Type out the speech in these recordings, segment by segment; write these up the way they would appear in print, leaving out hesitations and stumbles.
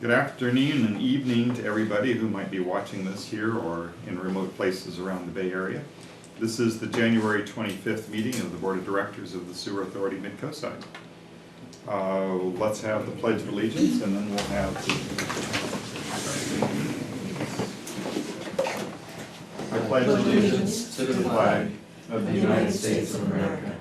Good afternoon and evening to everybody who might be watching this here or in remote places around the Bay Area. This is the January 25th meeting of the Board of Directors of the Sewer Authority Midcoastside. Let's have the Pledge of Allegiance and then we'll have I pledge allegiance to the flag of the United States of America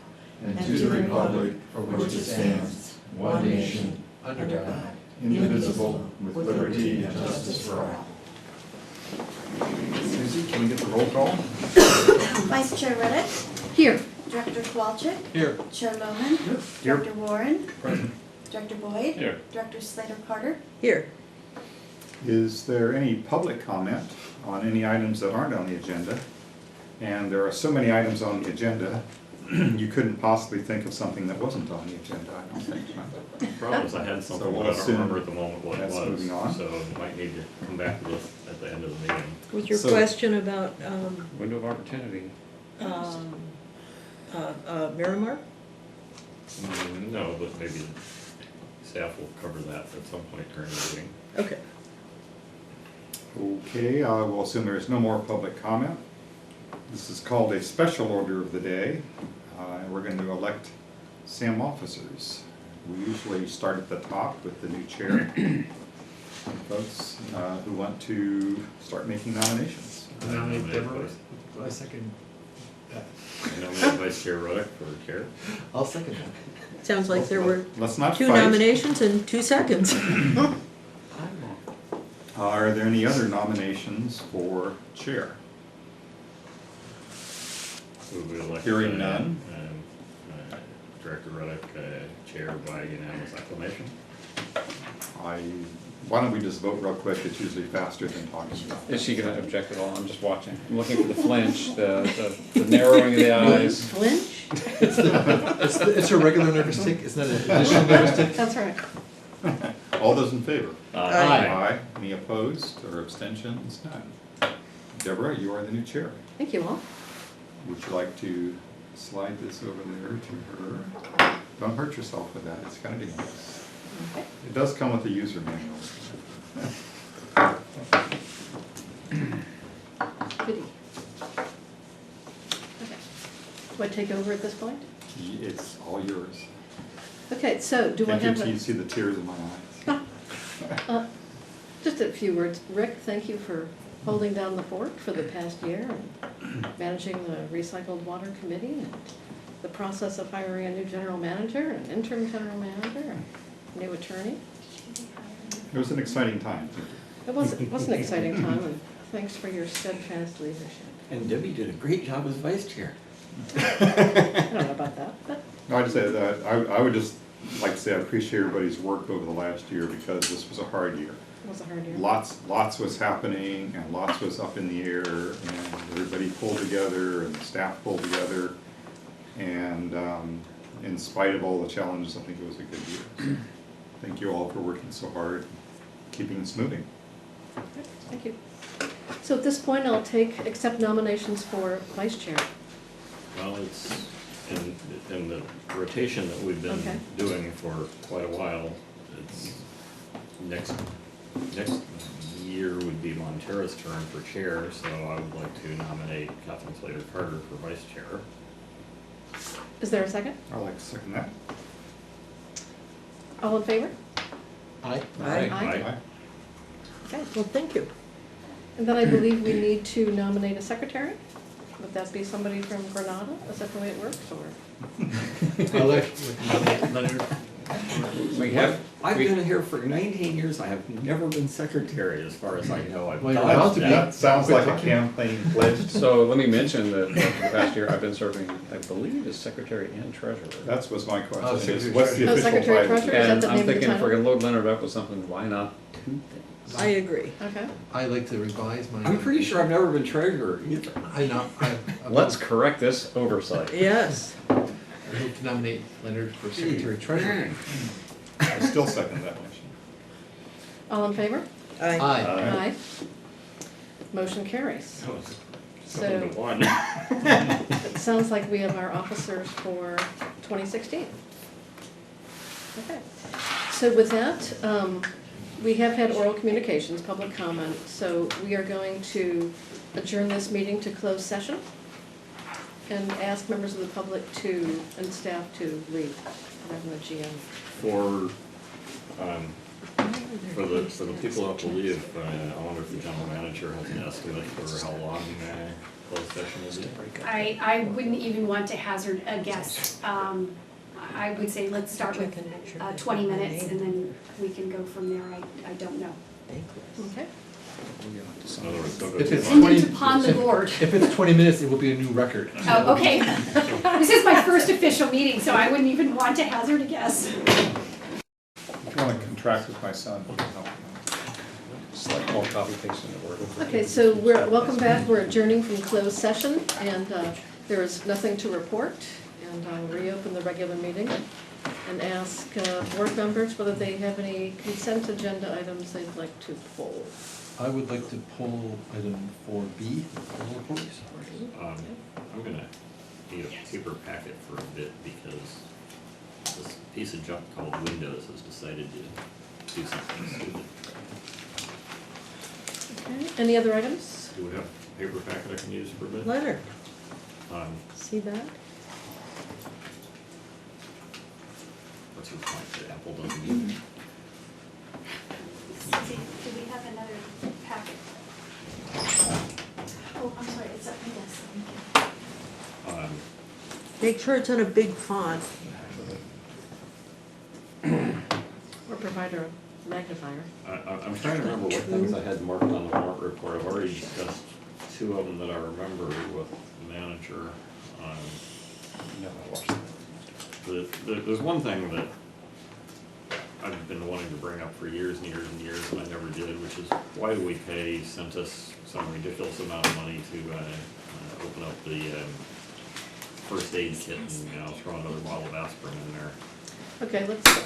and to the republic for which it stands, one nation, under God, indivisible, with liberty and justice for all. Susie, can we get the roll call? Vice Chair Reddick. Here. Director Kowalczyk. Here. Chair Lohan. Here. Director Warren. Present. Director Boyd. Here. Director Slater-Carter. Here. Is there any public comment on any items that aren't on the agenda? And there are so many items on the agenda, you couldn't possibly think of something that wasn't on the agenda, I don't think. The problem is I had something, we'll but I don't assume remember at the moment what it that's was. moving on. So might need to come back to this at the end of the meeting. Was your So- question about Window of opportunity. Miramar? No, but maybe staff will cover that at some point during the meeting. Okay. Okay, we'll assume there's no more public comment. This is called a special order of the day. And we're going to elect SAM officers. We usually start at the top with the new chair. Folks who want to start making nominations. I nominate Deborah. I second that. I nominate Vice Chair Ruddick for chair. I'll second that. Sounds like there were Let's not two fight. nominations in 2 seconds. Are there any other nominations for chair? Who we elect? Hearing none. Director Ruddick, chair by unanimous acclamation. Why don't we just vote real quick? It's usually faster than talking about it. Is she going to object at all? I'm just watching. I'm looking for the flinch, the narrowing of the eyes. Flinch? It's a regular nervous tick, it's not an additional nervous tick. That's right. All those in favor? Aye. Aye. Any opposed or abstentions? None. Deborah, you are the new chair. Thank you all. Would you like to slide this over there to her? Don't hurt yourself with that, it's kind of dangerous. Okay. It does come with a user manual. Goody. Okay. Do I take over at this point? It's all yours. Okay, so do I have You see the tears in my eyes. just a few words. Rick, thank you for holding down the fort for the past year and managing the recycled water committee and the process of hiring a new general manager, an interim general manager, and a new attorney. It was an exciting time. It was an exciting time, and thanks for your steadfast leadership. And Debbie did a great job as vice chair. I don't know about that, but No, I'd say that I would just like to say I appreciate everybody's work over the last year because this was a hard year. it was a hard year. Lots was happening and lots was up in the air and everybody pulled together and the staff pulled together. And in spite of all the challenges, I think it was a good year. So thank you all for working so hard, keeping us moving. Okay, thank you. So at this point, I'll accept nominations for vice chair. Well, it's in the rotation that we've been Okay. doing for quite a while. It's next year would be Montera's turn for chair, so I would like to nominate Kathleen Slater-Carter for vice chair. Is there a second? I'd like to second that. All in favor? Aye. Aye. Aye. Okay, well, thank you. And then I believe we need to nominate a secretary. Would that be somebody from Granada? Is that the way it works, or? I'll let Leonard. I've been here for 19 years, I have never been secretary as far as I know. I've Well, you're dodged about to be. that. That sounds like a campaign pledge. So let me mention that for the past year I've been serving, I believe, as secretary and treasurer. That was my Oh, question. Is secretary what's the treasurer. Oh, official secretary title? treasurer? Is that And the I'm name of the thinking if we're title? gonna load Leonard up with something, why not 2 things? I agree. Okay. I like to revise my. I'm pretty sure I've never been treasurer either. I know, I Let's correct this oversight. Yes. move to nominate Leonard for secretary treasurer. I still second that motion. All in favor? Aye. Aye. Motion carries. That was So- something to one. It sounds like we have our officers for 2016. Okay. So with that, we have had oral communications, public comment, so we are going to adjourn this meeting to closed session and ask members of the public and staff to leave, whatever the GM. For the people who have to leave, I wonder if the general manager has an estimate for how long closed session will be? I wouldn't even want to hazard a guess. I would say let's start with 20 minutes and then we can go from there. I don't know. Okay. In other words, don't go If too it's long. Dependent upon the board. If it's 20 minutes, it will be a new record. Oh, okay. This is my first official meeting, so I wouldn't even want to hazard a guess. If you want to contract with my son, he can help you. Just like all copy paste in the Word. Okay, so welcome back. We're adjourning from closed session, and there is nothing to report. And I'll reopen the regular meeting and ask board members whether they have any consent agenda items they'd like to pull. I would like to pull item 4B, all reports. I'm gonna need a paper packet for a bit because this piece of junk called Windows has decided to do something stupid. Okay, any other items? Do we have a paper packet I can use for a bit? Leonard, Um, see that? what's your point that Apple doesn't use it? Do we have another packet? Oh, I'm sorry, it's up, yes, thank you. Make sure it's on a big font. Or provide a magnifier. I'm trying to remember what things I had marked on the warrant report. I've already discussed two of them that I remember with the manager. No, I watched that. There's one thing that I've been wanting to bring up for years and years and years, and I never did, which is why do we pay Centus some ridiculous amount of money to open up the first aid kit and throw another bottle of aspirin in there? Okay, let's,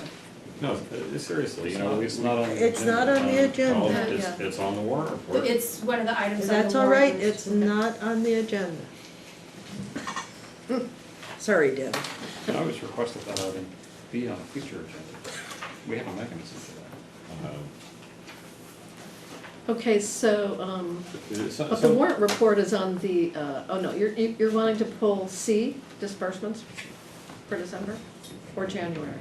No, seriously, It's not on the It's not on the Oh, agenda. it's on the warrant report. It's one of the items on the That's all right, warrant. it's not on the agenda. Sorry, Deb. I always requested that item be on a future agenda. We have a mechanism for that. okay, so, So- but the warrant report is on the, oh no, you're wanting to pull C, disbursements for December or January?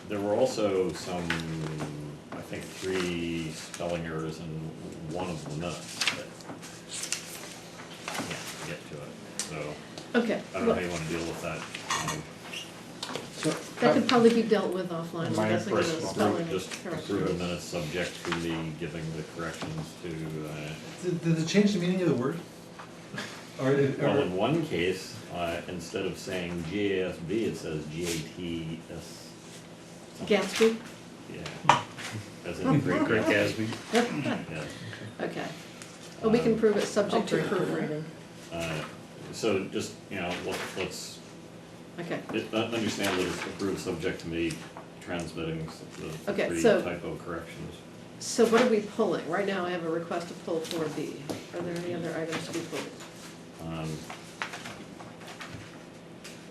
There were also some, I think, 3 spelling errors in one of the minutes that can't get to it. So Okay. I don't know how you want to deal with that. So, That could probably be dealt with offline, I'm My guessing the impression- spelling Just correction. approve the minutes subject to me giving the corrections to, Did it change the meaning of the word? Or, well, in one case, instead of saying GASB, it says GATS. Gatsby? Yeah. As in Great Gatsby. Yeah. Okay. Well, we can prove it subject to proofreading. So just, let's Okay. understand that it's approved subject to me transmitting the Okay, 3 so- typo corrections. So what are we pulling? Right now I have a request to pull 4B. Are there any other items to be pulled?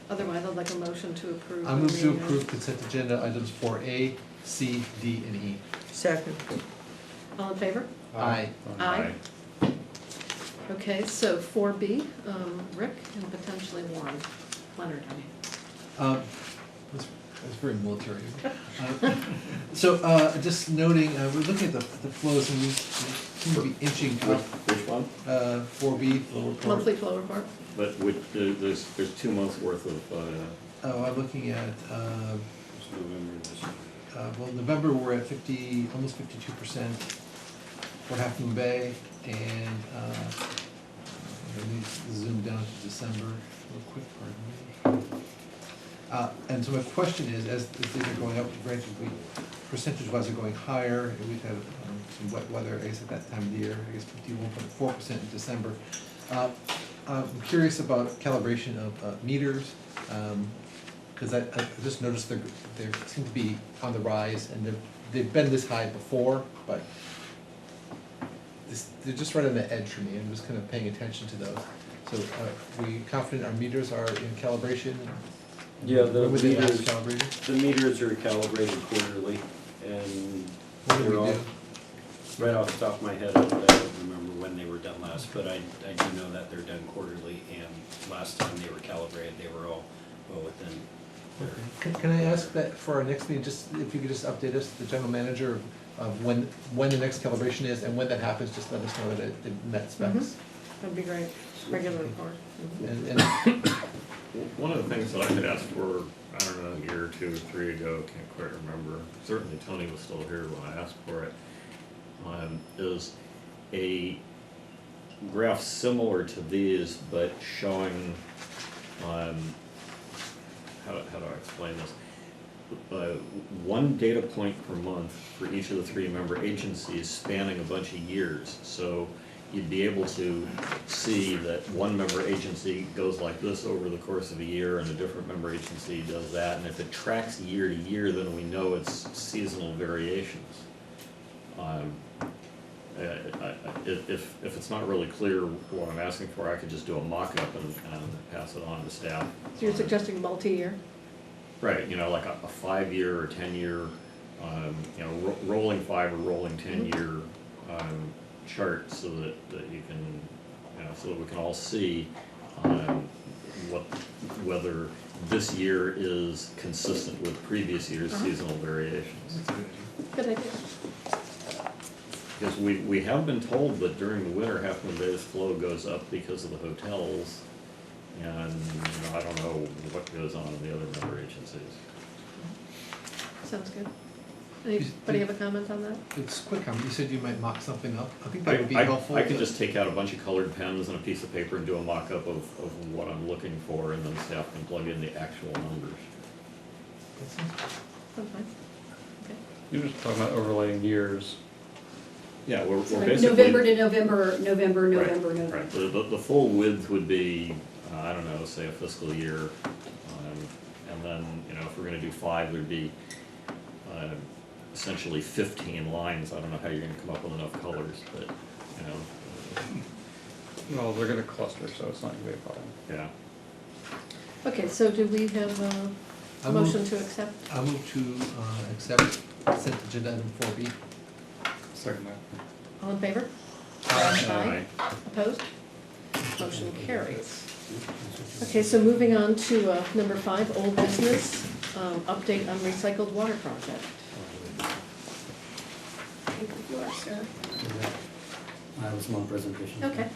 Otherwise, I'd like a motion to approve. I move to the, approve consent agenda items 4A, C, D, and E. Second. All in favor? Aye. Aye. Okay, so 4B, Rick and potentially Warren, Leonard, I mean. That's very military. So, just noting, we're looking at the flows and we seem to be inching up, Which one? 4B, flow report. Monthly flow report? But there's 2 months worth of, Oh, I'm looking at, It's November this year. well, November, we're at 50, almost 52% for Half Moon Bay, and, let me zoom down to December real quick, pardon me. And so my question is, as things are going up, granted, percentage-wise are going higher, and we've had some wet weather, I guess, at that time of the year, I guess 51.4% in December. I'm curious about calibration of meters, because I just noticed they seem to be on the rise, and they've been this high before, but they're just right on the edge for me, and I'm just kind of paying attention to those. So, we confident our meters are in calibration? Yeah, the When were they last meters, calibrated? the meters are calibrated quarterly, and What do they're we all, do? right off the top of my head, I don't remember when they were done last, but I do know that they're done quarterly, and last time they were calibrated, they were all well within their. Can I ask that for our next meeting, just if you could just update us, the general manager, of when the next calibration is, and when that happens, just let us know that it met specs. That'd be great, regular report. And One of the things that I had asked for, I don't know, a year or two or three ago, can't quite remember, certainly Tony was still here when I asked for it, is a graph similar to these, but showing, how do I explain this? One data point per month for each of the 3 member agencies spanning a bunch of years. So you'd be able to see that one member agency goes like this over the course of a year and a different member agency does that. And if it tracks year to year, then we know it's seasonal variations. If it's not really clear what I'm asking for, I could just do a mock-up and pass it on to staff. So you're suggesting multi-year? Right, like a 5-year or 10-year, rolling 5 or rolling 10-year chart, so that you can, so that we can all see whether this year is consistent with previous year's seasonal variations. Good idea. Because we have been told that during the winter, Half Moon Bay's flow goes up because of the hotels, and I don't know what goes on in the other member agencies. Sounds good. Anybody have a comment on that? it's quick comment, you said you might mock something up, I think that would be helpful. I can just take out a bunch of colored pens and a piece of paper and do a mock-up of what I'm looking for, and then staff can plug in the actual numbers. Sounds fine. Okay. You're just talking about overlaying years. Yeah, we're So like basically. November to November, November, Right, November, November. right. The full width would be, I don't know, say a fiscal year. And then, if we're gonna do 5, there'd be essentially 15 lines. I don't know how you're gonna come up with enough colors, but, Well, they're gonna cluster, so it's not gonna be a problem. yeah. Okay, so do we have I a move- motion to accept? I move to accept consent agenda item 4B. Second that. All in favor? Aye. Opposed? Motion carries. Okay, so moving on to number 5, old business, update on recycled water project. Thank you, floor, sir. I have a small presentation. Okay.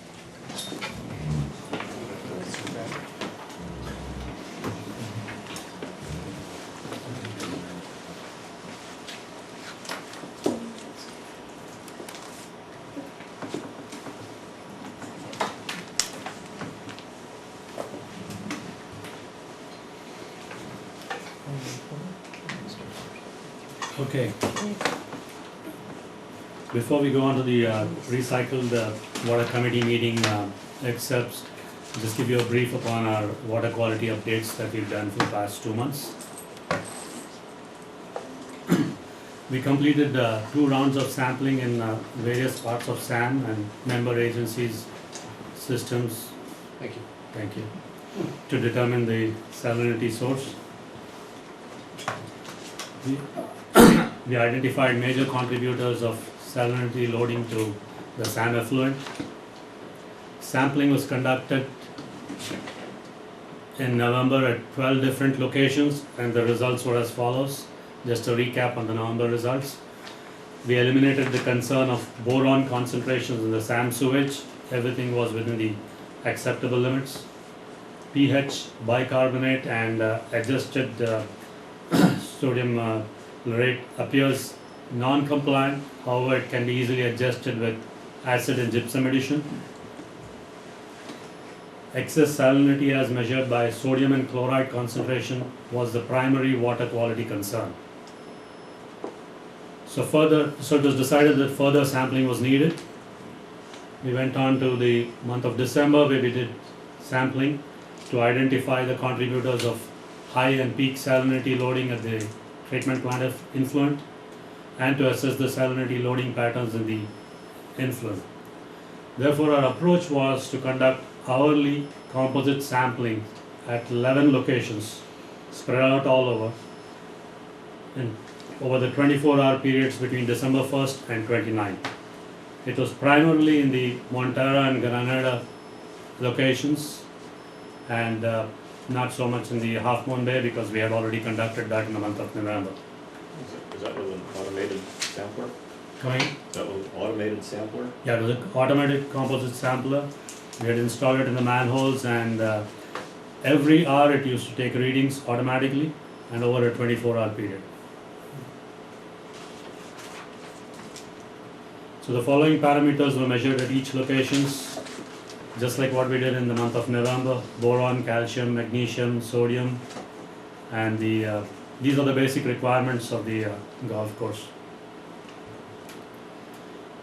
Okay. Before we go on to the recycled water committee meeting, except just give you a brief upon our water quality updates that we've done for the past 2 months. We completed 2 rounds of sampling in various parts of SAM and member agencies' systems. Thank you. Thank you. To determine the salinity source. We identified major contributors of salinity loading to the SAM effluent. Sampling was conducted in November at 12 different locations, and the results were as follows. Just a recap on the November results. We eliminated the concern of boron concentrations in the SAM sewage. Everything was within the acceptable limits. pH, bicarbonate, and adjusted sodium laurate appears non-compliant. However, it can be easily adjusted with acid and gypsum addition. Excess salinity as measured by sodium and chloride concentration was the primary water quality concern. So it was decided that further sampling was needed. We went on to the month of December, where we did sampling to identify the contributors of high and peak salinity loading at the treatment plant of influent, and to assess the salinity loading patterns in the influent. Therefore, our approach was to conduct hourly composite sampling at 11 locations spread out all over and over the 24-hour periods between December 1st and 29th. It was primarily in the Montara and Granada locations and not so much in the Half Moon Bay because we had already conducted that in the month of November. Is that with an automated sampler? Coming? Is that with an automated sampler? Yeah, it was an automated composite sampler. We had installed it in the manholes and every hour it used to take readings automatically and over a 24-hour period. So the following parameters were measured at each locations, just like what we did in the month of November: boron, calcium, magnesium, sodium, and these are the basic requirements of the golf course.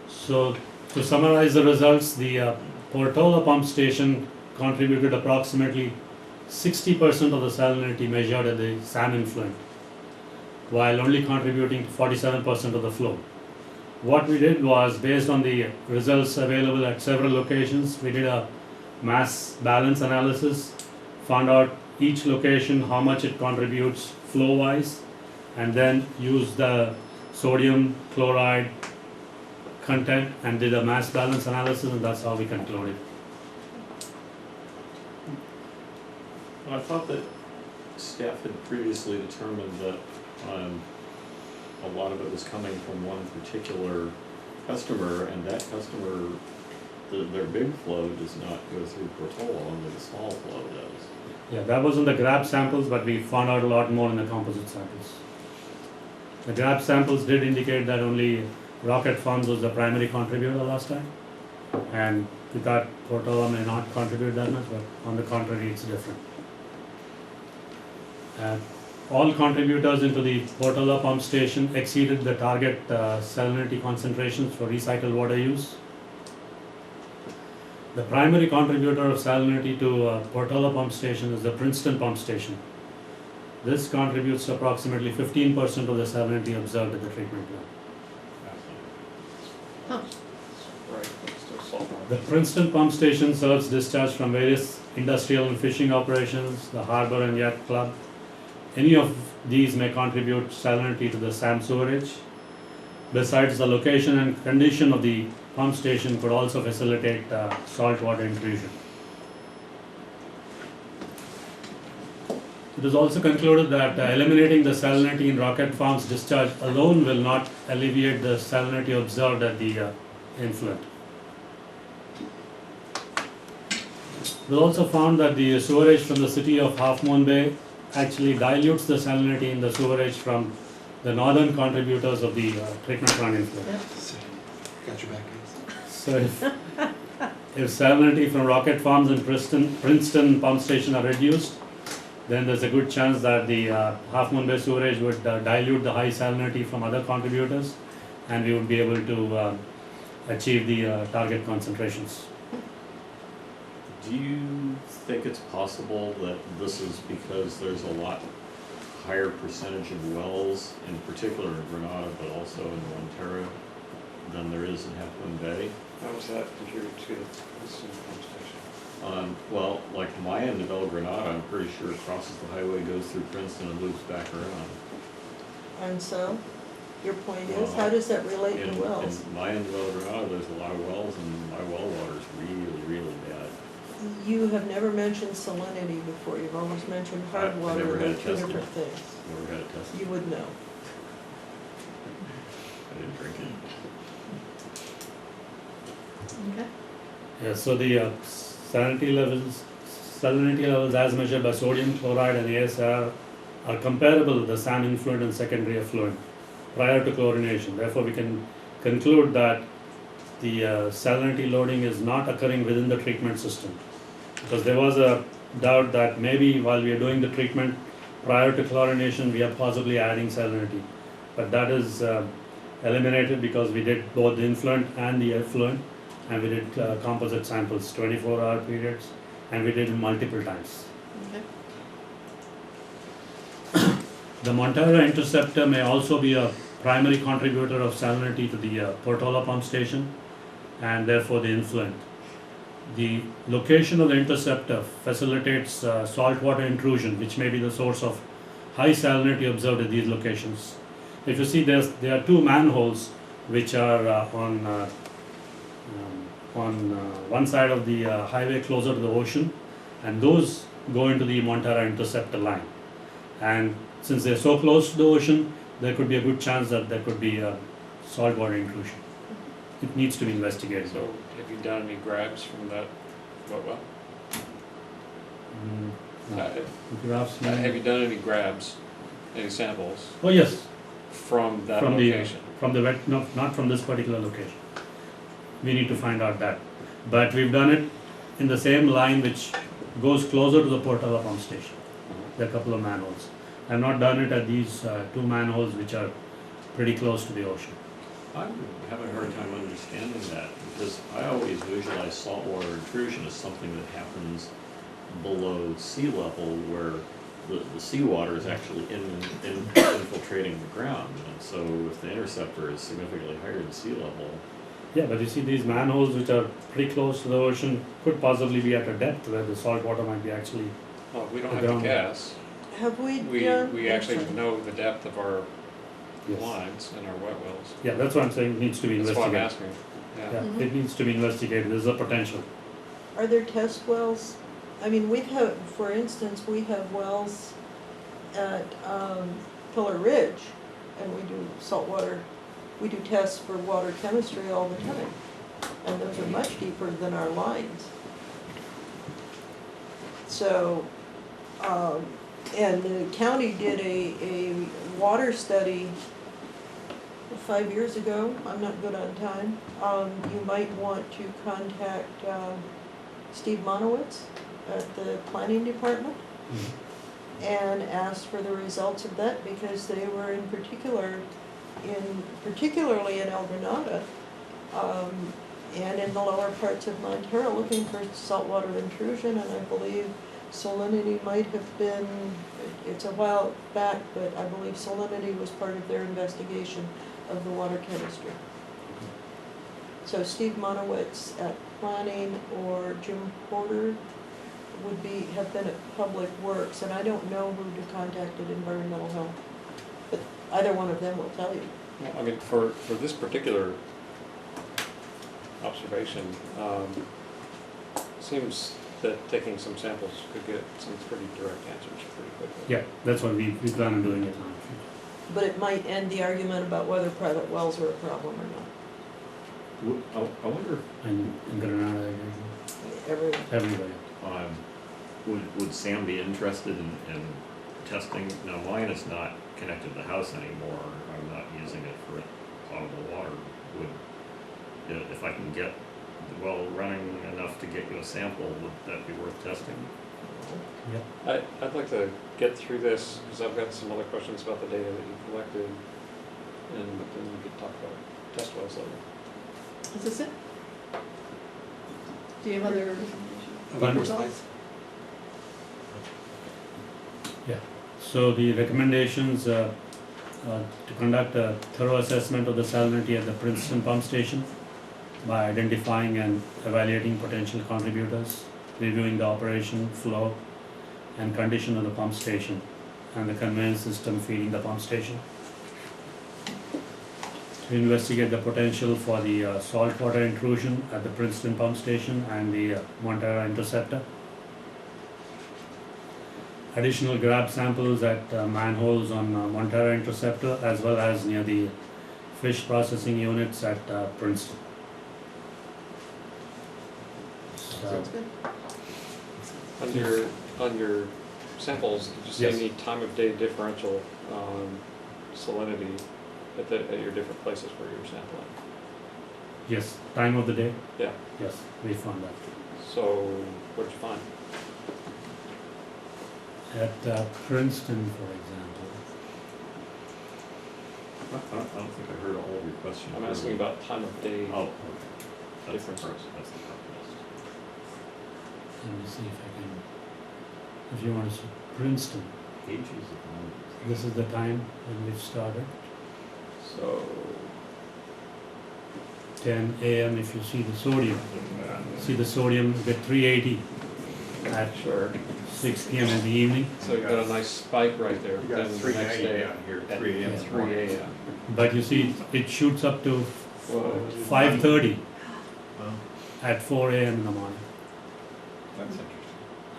So to summarize the results, the Portola pump station contributed approximately 60% of the salinity measured at the SAM influent, while only contributing 47% of the flow. What we did was, based on the results available at several locations, we did a mass balance analysis, found out each location how much it contributes flow-wise, and then used the sodium chloride content and did a mass balance analysis, and that's how we concluded. Well, I thought that staff had previously determined that a lot of it was coming from one particular customer, and that customer, their big flow does not go through Portola, only the small flow does. Yeah, that was in the grab samples, but we found out a lot more in the composite samples. The grab samples did indicate that only Rocket Farms was the primary contributor last time, and we thought Portola may not contribute that much, but on the contrary, it's different. All contributors into the Portola pump station exceeded the target salinity concentrations for recycled water use. The primary contributor of salinity to Portola pump station is the Princeton pump station. This contributes to approximately 15% of the salinity observed at the treatment plant. The Princeton pump station serves discharge from various industrial and fishing operations, the harbor and yacht club. Any of these may contribute salinity to the SAM sewerage. Besides, the location and condition of the pump station could also facilitate saltwater intrusion. It is also concluded that eliminating the salinity in Rocket Farms discharge alone will not alleviate the salinity observed at the influent. We also found that the sewerage from the city of Half Moon Bay actually dilutes the salinity in the sewerage from the northern contributors of the treatment plant influent. Got your back, guys. So if salinity from Rocket Farms and Princeton pump station are reduced, then there's a good chance that the Half Moon Bay sewerage would dilute the high salinity from other contributors, and we would be able to achieve the target concentrations. Do you think it's possible that this is because there's a lot higher percentage of wells, in particular in Granada, but also in Montara, than there is in Half Moon Bay? How does that contribute to this pump station? Well, like my end of El Granada, I'm pretty sure it crosses the highway, goes through Princeton and loops back around. And so, your point is, how does that relate to wells? In my end of El Granada, there's a lot of wells, and my well water's really, really bad. You have never mentioned salinity before, you've always mentioned hard I water, never had they're it two tested. different things. Never had it tested. You would know. I didn't drink it. Okay. Yeah, so the salinity levels as measured by sodium chloride and ASR are comparable to the SAM influent and secondary effluent prior to chlorination. Therefore, we can conclude that the salinity loading is not occurring within the treatment system. Because there was a doubt that maybe while we are doing the treatment prior to chlorination, we are possibly adding salinity. But that is eliminated because we did both the influent and the effluent, and we did composite samples, 24-hour periods, and we did it multiple times. Okay. The Montara interceptor may also be a primary contributor of salinity to the Portola pump station. and therefore the influent. The location of the interceptor facilitates saltwater intrusion, which may be the source of high salinity observed at these locations. If you see, there are two manholes which are on one side of the highway closer to the ocean, and those go into the Montara interceptor line. And since they're so close to the ocean, there could be a good chance that there could be saltwater intrusion. It needs to be investigated. So have you done any grabs from that wet well? No. Have you done any grabs, any samples Oh yes, from that from location? no, not from this particular location. We need to find out that. But we've done it in the same line which goes closer to the Portala pump station. There are a couple of manholes. I've not done it at these two manholes which are pretty close to the ocean. I'm having a hard time understanding that, because I always visualize saltwater intrusion as something that happens below sea level, where the seawater is actually infiltrating the ground. And so if the interceptor is significantly higher than sea level. Yeah, but you see these manholes which are pretty close to the ocean could possibly be at a depth where the salt water might be actually. Well, we don't have to guess. Have we We done? actually know the depth of our Yes. lines and our wet wells. Yeah, that's what I'm saying, it needs to be That's why I'm investigated. asking. Yeah, Mhm. it needs to be investigated, there's a potential. Are there test wells? I mean, for instance, we have wells at Pillar Ridge, and we do saltwater, we do tests for water chemistry all the time. And those are much deeper than our lines. So, and the county did a water study 5 years ago. I'm not good on time. You might want to contact Steve Monowitz at the planning department and ask for the results of that, because they were particularly in El Granada, and in the lower parts of Montara, looking for saltwater intrusion, and I believe salinity might have been, it's a while back, but I believe salinity was part of their investigation of the water chemistry. So Steve Monowitz at planning, or Jim Porter have been at Public Works, and I don't know who to contact at Environmental Health, but either one of them will tell you. Well, I mean, for this particular observation, seems that taking some samples could get some pretty direct answers pretty quickly. Yeah, that's what we plan on doing it now. But it might end the argument about whether private wells are a problem or not. I wonder, And in Granada, everywhere. would Sam be interested in testing? Now mine is not connected to the house anymore, I'm not using it for potable water. If I can get the well running enough to get you a sample, would that be worth testing? Yeah. I'd like to get through this, because I've got some other questions about the data that you collected, and then we could talk about test wells later. Is this it? Do you have other One more results? Yeah, so the recommendations to conduct a thorough assessment of the salinity at the Princeton pump station by identifying and evaluating potential contributors, reviewing the operation, flow, and condition of the pump station and the conveyance system feeding the pump station. To investigate the potential for the saltwater intrusion at the Princeton pump station and the Montara interceptor. Additional grab samples at manholes on Montara interceptor, as well as near the fish processing units at Princeton. So, Sounds good. On your samples, did you see Yes. any time of day differential salinity at your different places where you were sampling? yes, time of the day, Yeah. yes, we found that. So what did you find? At Princeton, for example. I don't think I heard all of your questions. I'm asking about time of day. Oh, okay. That's the Differences. first, that's the first. Let me see if I can, if you want to see Princeton, Pages of this is the time when we've started. So 10 a.m. if you see the sodium. See the sodium get 380 at Sure. 6 p.m. in the evening. So you've got a nice spike right there, You got then the next 390 day down here, at 3 a.m. 3 a.m. But you see, it shoots up to Whoa. 5:30 Wow. at 4 a.m. in the morning, That's interesting.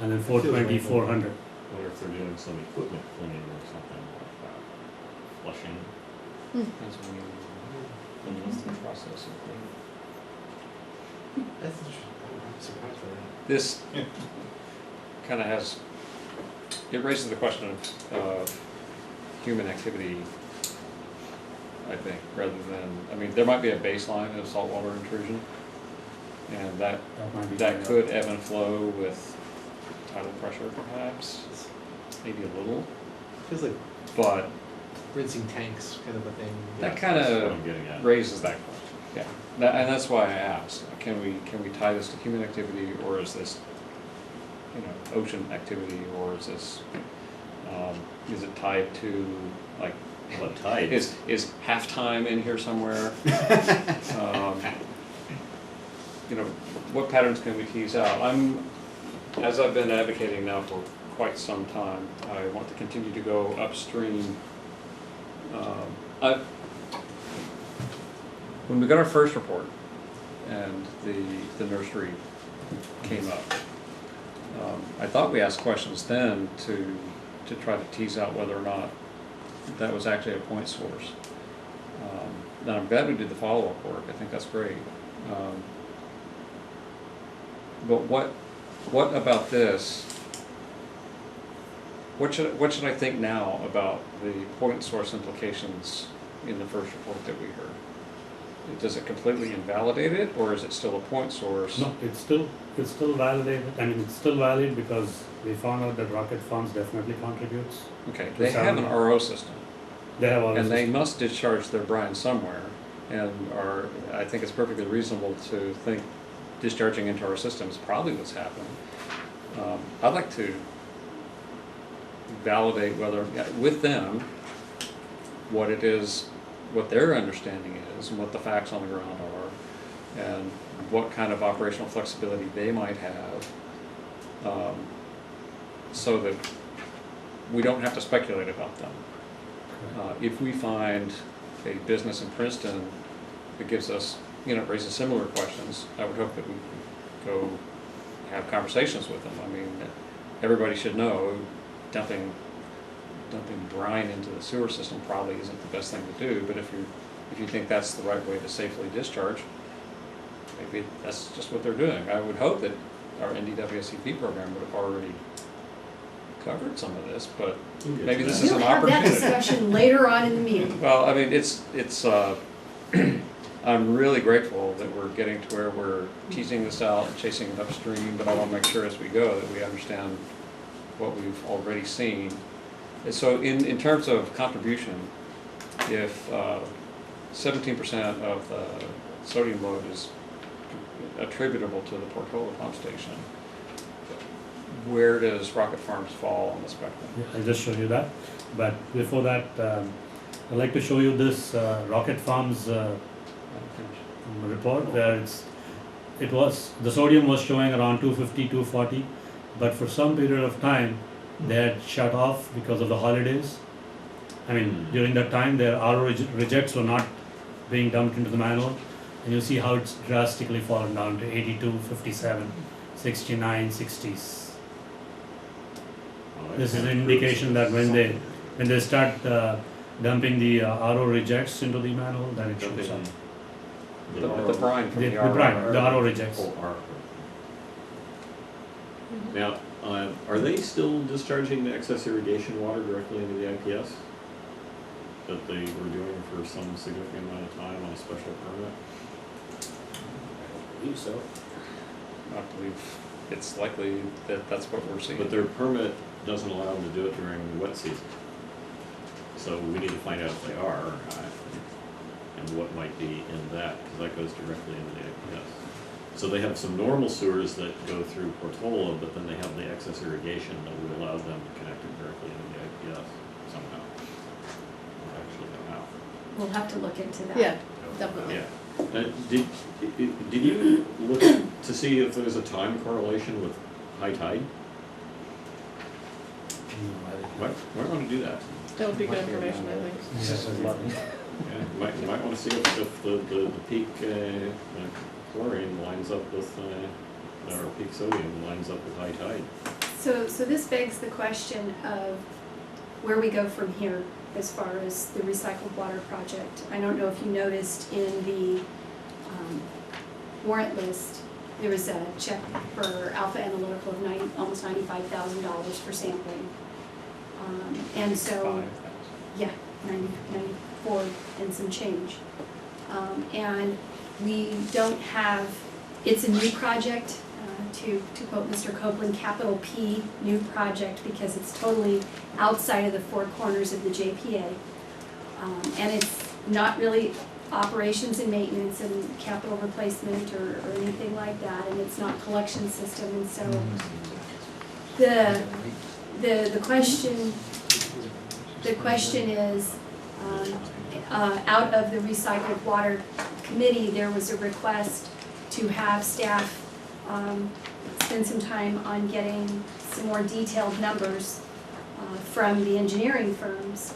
and then 420, 400. Wonder if they're doing some equipment cleaning or something like that, flushing. Depends when you use the process of cleaning. That's interesting. I'm surprised by that. This Yeah. kind of has, it raises the question of human activity, I think, rather than, I mean, there might be a baseline of saltwater intrusion, and that might be that going up. could ebb and flow with tidal pressure perhaps, maybe a little, Feels like but rinsing tanks kind of a thing. that Yeah, kind that's what of I'm getting at. raises that question, yeah. And that's why I asked, can we tie this to human activity, or is this, you know, ocean activity, or is this, is it tied to, like, What tide? is halftime in here somewhere? You know, what patterns can we tease out? As I've been advocating now for quite some time, I want to continue to go upstream. When we got our first report and the nursery came up, I thought we asked questions then to try to tease out whether or not that was actually a point source. And I'm glad we did the follow-up work. I think that's great. But what about this? What should I think now about the point source implications in the first report that we heard? Does it completely invalidate it, or is it still a point source? No, it's still validated. I mean, it's still valid because we found out that Rocket Farms definitely contributes. Okay, they have an RO system, They have all and they this. must discharge their brine somewhere, and I think it's perfectly reasonable to think discharging into our system is probably what's happening. I'd like to validate whether, with them, what it is, what their understanding is, and what the facts on the ground are, and what kind of operational flexibility they might have, so that we don't have to speculate about them. If we find a business in Princeton that gives us, you know, raises similar questions, I would hope that we could go have conversations with them. I mean, everybody should know dumping brine into the sewer system probably isn't the best thing to do, but if you think that's the right way to safely discharge, maybe that's just what they're doing. I would hope that our NDWSEP program would have already covered some of this, but maybe this is We'll an have that opportunity. discussion later on in the meeting. Well, I mean, it's I'm really grateful that we're getting to where we're teasing this out and chasing it upstream, but I want to make sure as we go that we understand what we've already seen. And so in terms of contribution, if 17% of the sodium load is attributable to the Portola pump station, where does Rocket Farms fall on the spectrum? Yeah, I'll just show you that. But before that, I'd like to show you this Rocket Farms report where the sodium was showing around 250, 240, but for some period of time they had shut off because of the holidays. I mean, during that time their RO rejects were not being dumped into the manhole, and you see how it's drastically fallen down to 82, 57, 69, 60s. This is an indication that when they start dumping the RO rejects into the manhole, then it shoots up. The brine from The the brine, the RO rejects. Now, are they still discharging the excess irrigation water directly into the IPS? That they were doing for some significant amount of time on a special permit? I believe so. I believe it's likely that that's what we're seeing. But their permit doesn't allow them to do it during the wet season. So we need to find out if they are or not, and what might be in that, because that goes directly into the IPS. So they have some normal sewers that go through Portola, but then they have the excess irrigation that would allow them to connect it directly into the IPS somehow. I actually don't know. We'll have to look into that. Yeah, definitely. Yeah, Did you look to see if there's a time correlation with high tide? Might want to do that. That would be good information, I think. Yeah, might want to see if the peak chlorine lines up with, or peak sodium lines up with high tide. So this begs the question of where we go from here as far as the recycled water project. I don't know if you noticed in the warrant list, there was a check for Alpha Analytical of almost $95,000 for sampling. And so, yeah, 94 and some change. And we don't have, it's a new project, to quote Mr. Copeland, capital P, new project, because it's totally outside of the four corners of the JPA. And it's not really operations and maintenance and capital replacement or anything like that, and it's not collection system, and so the question is, out of the recycled water committee, there was a request to have staff spend some time on getting some more detailed numbers from the engineering firms.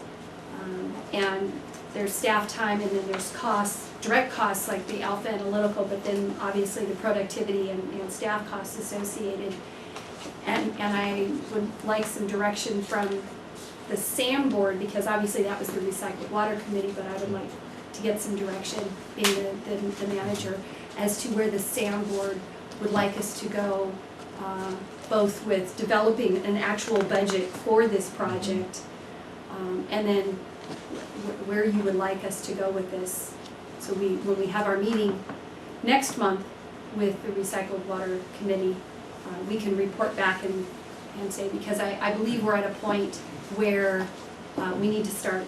And there's staff time, and then there's costs, direct costs like the Alpha Analytical, but then obviously the productivity and staff costs associated. And I would like some direction from the SAM board, because obviously that was the recycled water committee, but I would like to get some direction, being the manager, as to where the SAM board would like us to go, both with developing an actual budget for this project, and then where you would like us to go with this. So when we have our meeting next month with the recycled water committee, we can report back and say, because I believe we're at a point where we need to start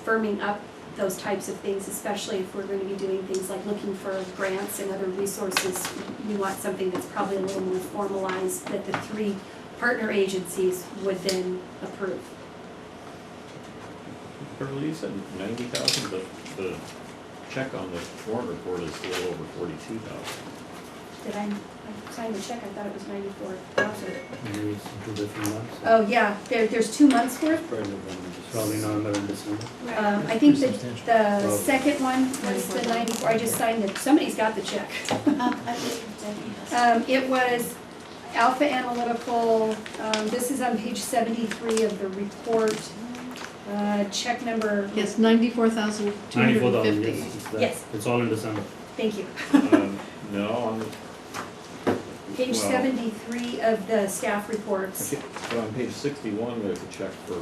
firming up those types of things, especially if we're going to be doing things like looking for grants and other resources. We want something that's probably a little more formalized, that the three partner agencies would then approve. Beverly, you said 90,000, but the check on the warrant report is a little over 42,000. Did I sign the check? I thought it was 94,000. Maybe it's 2 different months. Oh, yeah, there's 2 months worth. Probably November and December. I think that the second one was the 94, I just signed it, somebody's got the check. I believe Debbie has. It was Alpha Analytical, this is on page 73 of the report, check number. Yes, 94,250. 94,000, yes, it's there. Yes. It's all in December. Thank you. No, on the, Page Well- 73 of the staff reports. but on page 61, there's a check for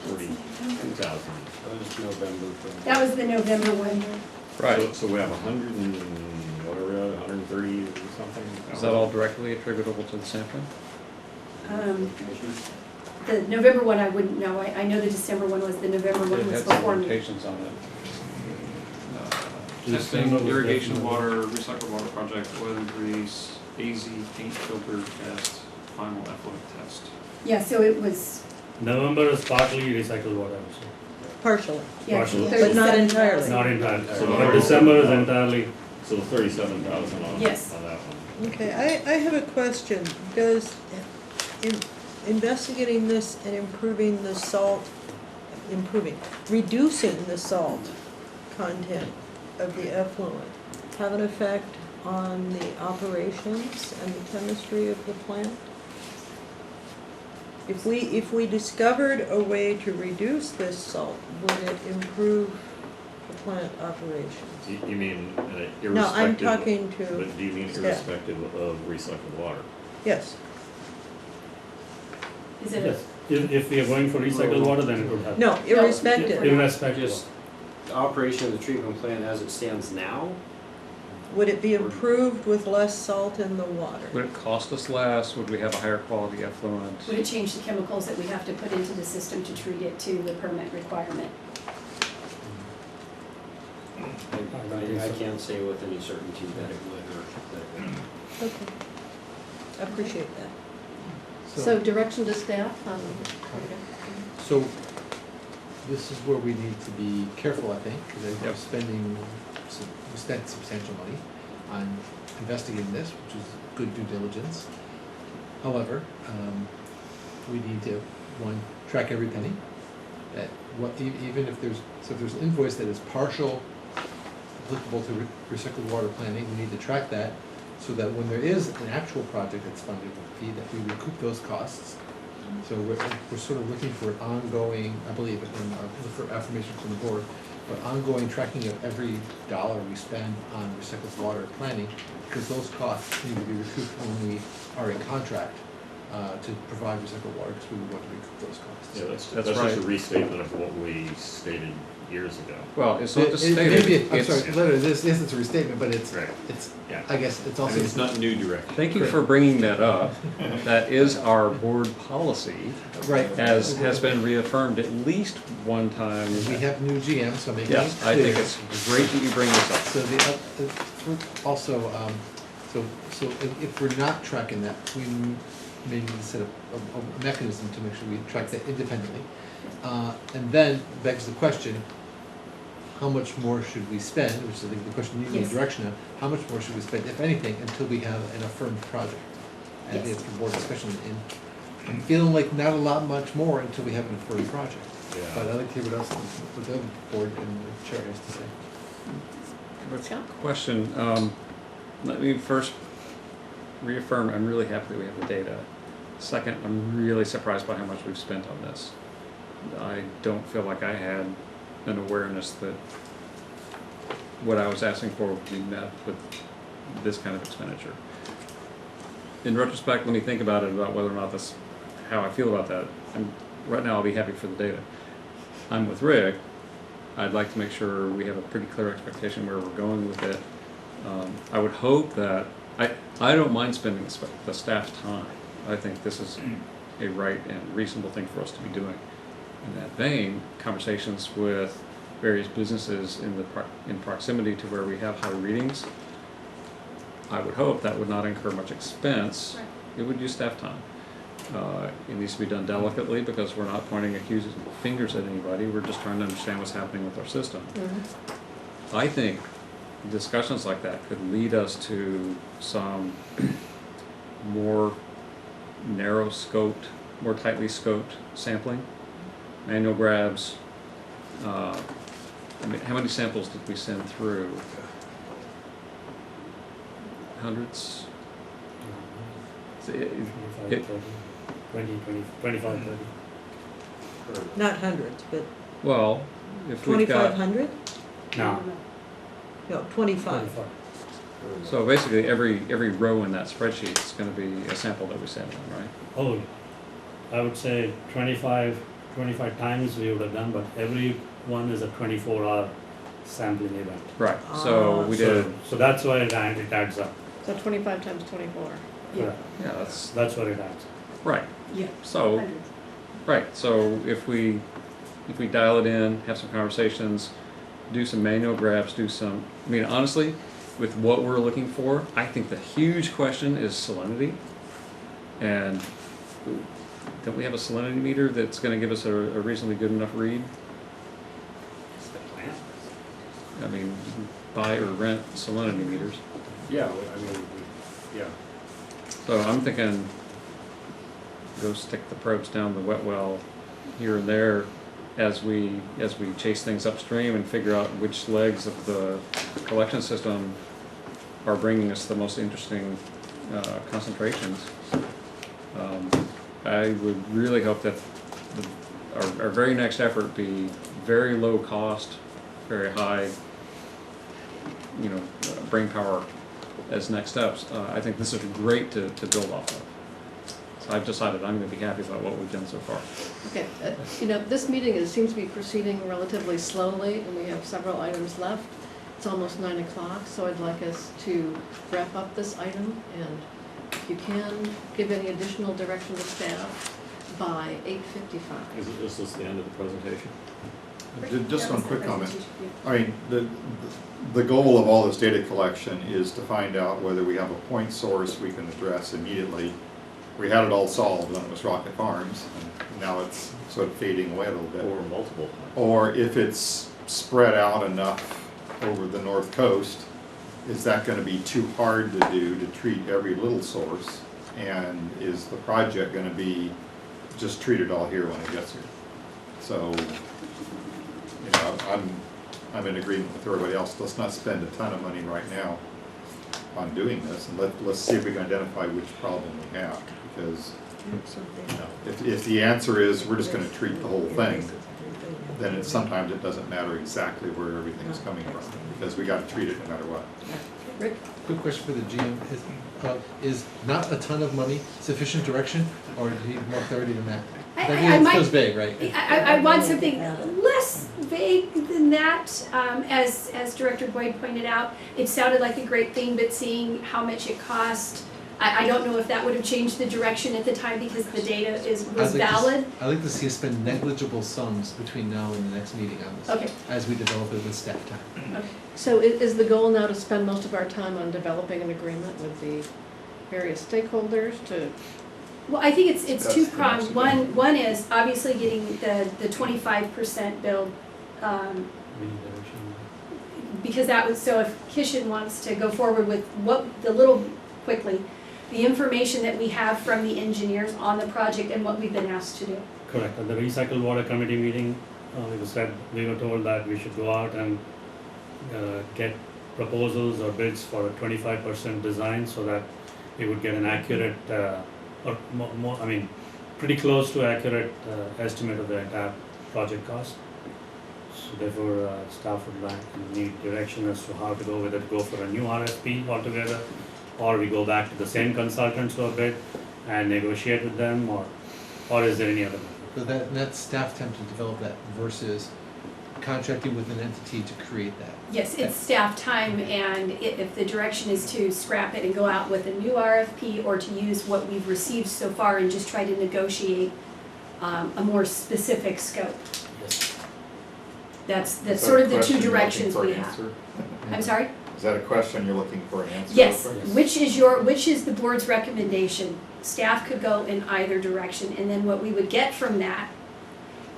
42,000. That was November. That was the November one. Right. So we have 100 and whatever, 130 or something. Is that all directly attributable to the sampling? The November one I wouldn't know, I know the December one was, the November one It was had some before me. limitations on it. December Testing, was irrigation definitely- water, recycled water project, oil and grease, AZ paint filter test, final effluent test. Yeah, so it was, November is partly recycled water also. Partially, yeah, Partial. but not 37,000. entirely. Not entirely. So But December is entirely, So 37,000 on, Yes. on that one. Okay, I have a question. Does investigating this and improving the salt, reducing the salt content of the effluent have an effect on the operations and the chemistry of the plant? If we discovered a way to reduce this salt, would it improve the plant operations? You mean irrespective? No, I'm talking to But do you mean staff. irrespective of recycled water? Yes. Is it yes, if we are going for recycled water, then it would have. No, irrespective. Irrespective. Just the operation of the treatment plant as it stands now? Would it be improved with less salt in the water? Would it cost us less? Would we have a higher quality effluent? Would it change the chemicals that we have to put into the system to treat it to the permit requirement? I can't say with any certainty that it would or that it wouldn't. Okay. I appreciate that. So direction to staff on, So this is where we need to be careful, I think, because we're Yep. spending we spent substantial money on investigating this, which is good due diligence. However, we need to, one, track every penny. That what, even if there's, so if there's an invoice that is partial applicable to recycled water planning, we need to track that so that when there is an actual project that's funded with fee, that we recoup those costs. So we're sort of looking for ongoing, I believe, and look for affirmation from the board, but ongoing tracking of every dollar we spend on recycled water planning, because those costs need to be recouped when we are in contract to provide recycled water, because we would want to recoup those costs. Yeah, that's That's just a right. restatement of what we stated years ago. Well, it's not just It- stated, maybe, I'm it's, sorry, literally, this isn't a restatement, but it's, Right. it's, Yeah. I guess, it's I also. mean, it's not new direction. thank you for bringing that up. That is our board policy, Right. as has been reaffirmed at least one time. We have new GM, so making Yeah, it I think clear. it's great that you bring this up. So also, so if we're not tracking that, we may need to set up a mechanism to make sure we track that independently. And then begs the question, how much more should we spend, which is I think the question you need Yes. direction on, how much more should we spend, if anything, until we have an affirmed project? And Yes. it's for board discussion, and I'm feeling like not a lot much more until we have an affirmed project. Yeah. But I'd like to hear what else the other board and the chair has to say. Scott? Question, let me first reaffirm, I'm really happy that we have the data. Second, I'm really surprised by how much we've spent on this. I don't feel like I had an awareness that what I was asking for would be met with this kind of expenditure. In retrospect, when you think about it, about whether or not this, how I feel about that, right now I'll be happy for the data. I'm with Rick. I'd like to make sure we have a pretty clear expectation where we're going with it. I would hope that, I don't mind spending the staff's time. I think this is a right and reasonable thing for us to be doing. In that vein, conversations with various businesses in proximity to where we have high readings, I would hope that would not incur much expense. Right. It would use staff time. It needs to be done delicately because we're not pointing accusing fingers at anybody. We're just trying to understand what's happening with our system. Mm-hmm. I think discussions like that could lead us to some more narrow scoped, more tightly scoped sampling, manual grabs. I mean, how many samples did we send through? Hundreds? So it- 25, 30. Not hundreds, but well, if we've got, 2,500? No, No, 25. 25. so basically every row in that spreadsheet is going to be a sample that we send in, right? Oh, I would say 25 times we would have done, but every one is a 24-hour sampling event. Right. So we did. So that's why it adds up. So 25 times 24. Yeah. Correct. Yeah, that's That's what it adds. right. Yeah. So Hundreds. right. So if we dial it in, have some conversations, do some manual grabs, do some. I mean, honestly, with what we're looking for, I think the huge question is salinity, and don't we have a salinity meter that's going to give us a reasonably good enough read? I mean, you can buy or rent salinity meters. Yeah, I mean, yeah. So I'm thinking, go stick the probes down the wet well here and there as we chase things upstream and figure out which legs of the collection system are bringing us the most interesting concentrations. I would really hope that our very next effort be very low cost, very high, brain power as next steps. I think this is great to build off of. So I've decided I'm going to be happy about what we've done so far. Okay, this meeting seems to be proceeding relatively slowly, and we have several items left. It's almost 9 o'clock, so I'd like us to wrap up this item, and if you can, give any additional direction to staff by 8:55. Is this the end of the presentation? Just That one was the quick comment. presentation, yeah. I mean, the goal of all this data collection is to find out whether we have a point source we can address immediately. We had it all solved when it was Rocket Farms, and now it's sort of fading away a little bit. Or multiple? Or if it's spread out enough over the north coast, is that gonna be too hard to do to treat every little source? And is the project gonna be just treat it all here when it gets here? So, you know, I'm in agreement with everybody else. Let's not spend a ton of money right now on doing this, and let's see if we can identify which problem we have. Because, you know, if the answer is we're just gonna treat the whole thing, then sometimes it doesn't matter exactly where everything's coming from, because we gotta treat it no matter what. Rick? Quick question for the GM, is not a ton of money sufficient direction, or do you have more authority than that? That feels vague, right? I want something less vague than that. As Director Boyd pointed out, it sounded like a great thing, but seeing how much it cost, I don't know if that would have changed the direction at the time because the data was valid. I'd like to see us spend negligible sums between now and the next meeting on this. Okay. As we develop it with staff time. Okay. So is the goal now to spend most of our time on developing an agreement with the various stakeholders to? Well, I think it's That's two-pronged. the next One is obviously getting the 25% build, because that was, so if Kishin wants to go forward with quickly, the information that we have from the engineers on the project and what we've been asked to do. Correct. At the recycled water committee meeting, we were told that we should go out and get proposals or bids for a 25% design so that we would get an accurate, or more, I mean, pretty close to accurate estimate of the entire project cost. So therefore, staff would like to need direction as to how to go, whether to go for a new RFP altogether, or we go back to the same consultants for a bid and negotiate with them, or is there any other method? So that's staff time to develop that versus contracting with an entity to create that. Yes, it's staff time, and if the direction is to scrap it and go out with a new RFP or to use what we've received so far and just try to negotiate a more specific scope. Yes. That's sort of the two directions we have. I'm sorry? Is that a question you're looking for an answer? Yes, for? which is the board's recommendation? Staff could go in either direction, and then what we would get from that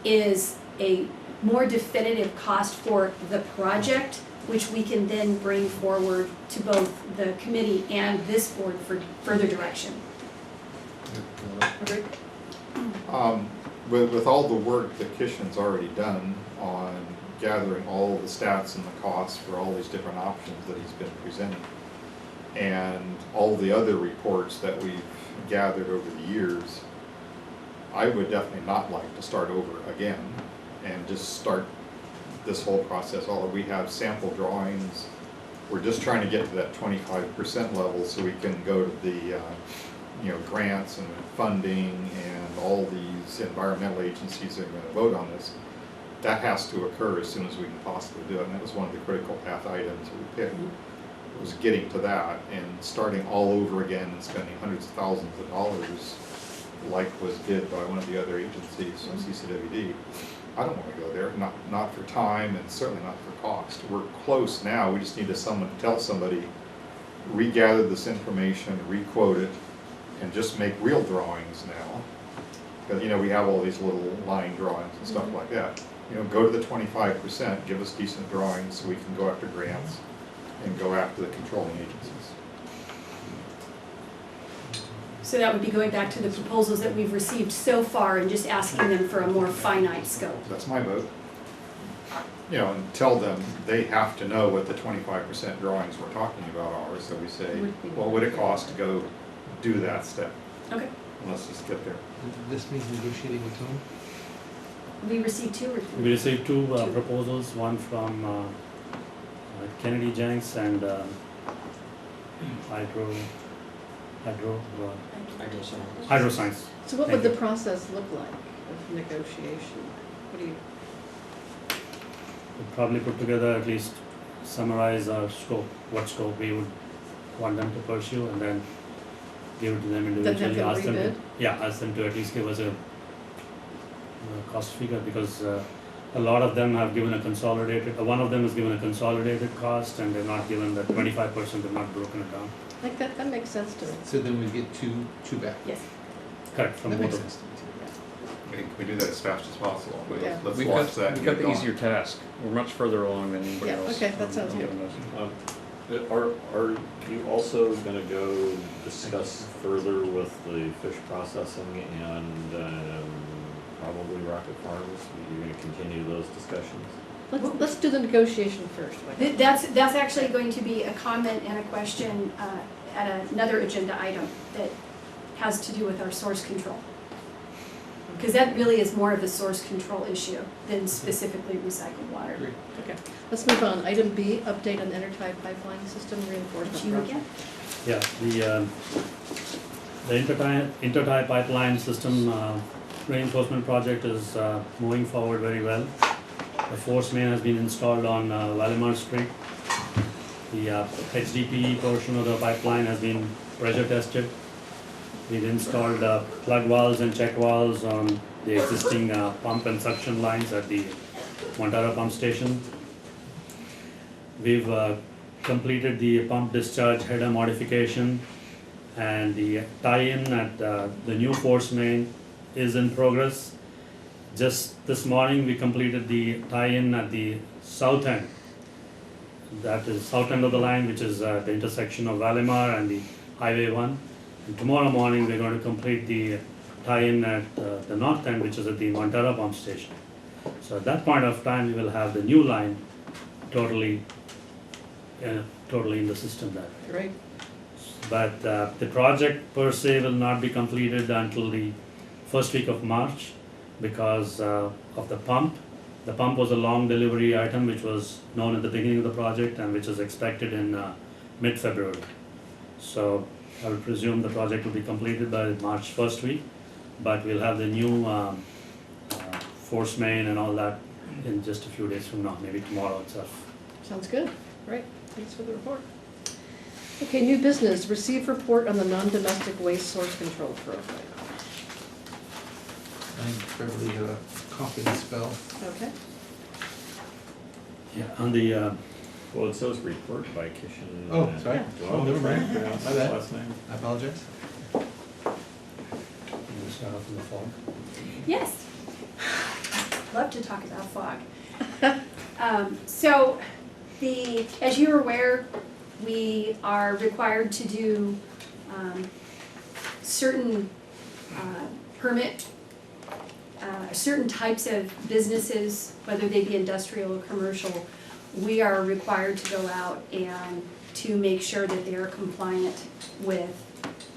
is a more definitive cost for the project, which we can then bring forward to both the committee and this board for further direction. With all the work that Kishan's already done on gathering all the stats and the costs for all these different options that he's been presenting, and all the other reports that we've gathered over the years, I would definitely not like to start over again and just start this whole process all over. We have sample drawings. We're just trying to get to that 25% level so we can go to the grants and funding and all these environmental agencies that are going to vote on this. That has to occur as soon as we can possibly do it, and that was one of the critical path items that we picked, was getting to that and starting all over again and spending hundreds of thousands of dollars like was did by one of the other agencies from CCWD. I don't want to go there, not for time and certainly not for cost. We're close now, we just need someone to tell somebody, regather this information, re-quote it, and just make real drawings now. Because we have all these little line drawings and stuff like that. Go to the 25%, give us decent drawings so we can go after grants and go after the controlling agencies. So that would be going back to the proposals that we've received so far and just asking them for a more finite scope. That's my vote. And tell them they have to know what the 25% drawings we're talking about are, so we say, what would it cost to go do that step? Okay. And let's just get there. This means negotiating with whom? We received two or three? We received two proposals, one from Kennedy Jenks and Hydroscience. So what would the process look like of negotiation? What do you? We'd probably put together, at least summarize our scope, what scope we would want them to pursue, and then give it to them individually. Ask them to at least give us a cost figure, because a lot of them have given a consolidated, one of them has given a consolidated cost, and they're not given the 25%, they've not broken it down. Like that makes sense to me. So then we get two back. Yes. Correct, from That both makes of them. sense to me too. we do that as fast as possible. Yeah. Let's We've watch got, that. we've and got get the going. easier task. We're much further along than anybody Yeah, else. okay, that sounds good. given us. Are you also gonna go discuss further with the fish processing and probably Rocket Farms? You're gonna continue those discussions? Let's do the negotiation first. why don't we? That's actually going to be a comment and a question at another agenda item that has to do with our source control. Because that really is more of a source control issue than specifically recycled water. Agreed. Okay, let's move on. Item B, update on intertie pipeline system reinforcement You project. again? Yeah, the intertie pipeline system reinforcement project is moving forward very well. The force main has been installed on Valimar Street. The HDPE portion of the pipeline has been pressure tested. We've installed plug valves and check valves on the existing pump and suction lines at the Montara pump station. We've completed the pump discharge header modification, and the tie-in at the new force main is in progress. Just this morning, we completed the tie-in at the south end. That is south end of the line, which is the intersection of Valimar and the Highway 1. And tomorrow morning, we're going to complete the tie-in at the north end, which is at the Montara pump station. So at that point of time, we will have the new line totally in the system there. Great. But the project per se will not be completed until the first week of March because of the pump. The pump was a long delivery item which was known at the beginning of the project and which is expected in mid-February. So I would presume the project will be completed by March first week, but we'll have the new force main and all that in just a few days from now, maybe tomorrow itself. Sounds good. Great. Thanks for the report. Okay, new business. Receive report on the non-domestic waste source control program. I think Beverly had a cough and spell. Okay. Yeah, on the Well, it says report by Kishan. Oh, sorry. Yeah. Oh, never mind. Pronounce My his bad. last name. I apologize. you start off in the fog. Yes. Love to talk about fog. So as you're aware, we are required to do certain certain types of businesses, whether they be industrial or commercial. We are required to go out and to make sure that they are compliant with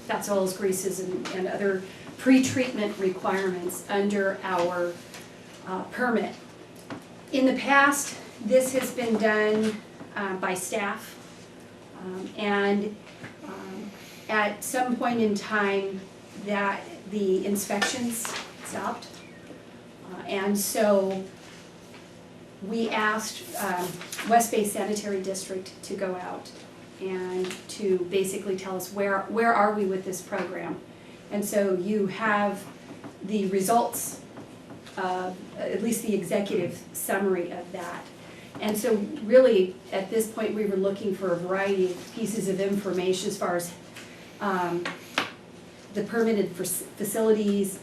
fats, oils, greases, and other pre-treatment requirements under our permit. In the past, this has been done by staff, and at some point in time, that the inspections stopped. And so we asked West Bay Sanitary District to go out and to basically tell us where are we with this program. And so you have the results of, at least the executive summary of that. And so really, at this point, we were looking for a variety of pieces of information as far as the permitted facilities,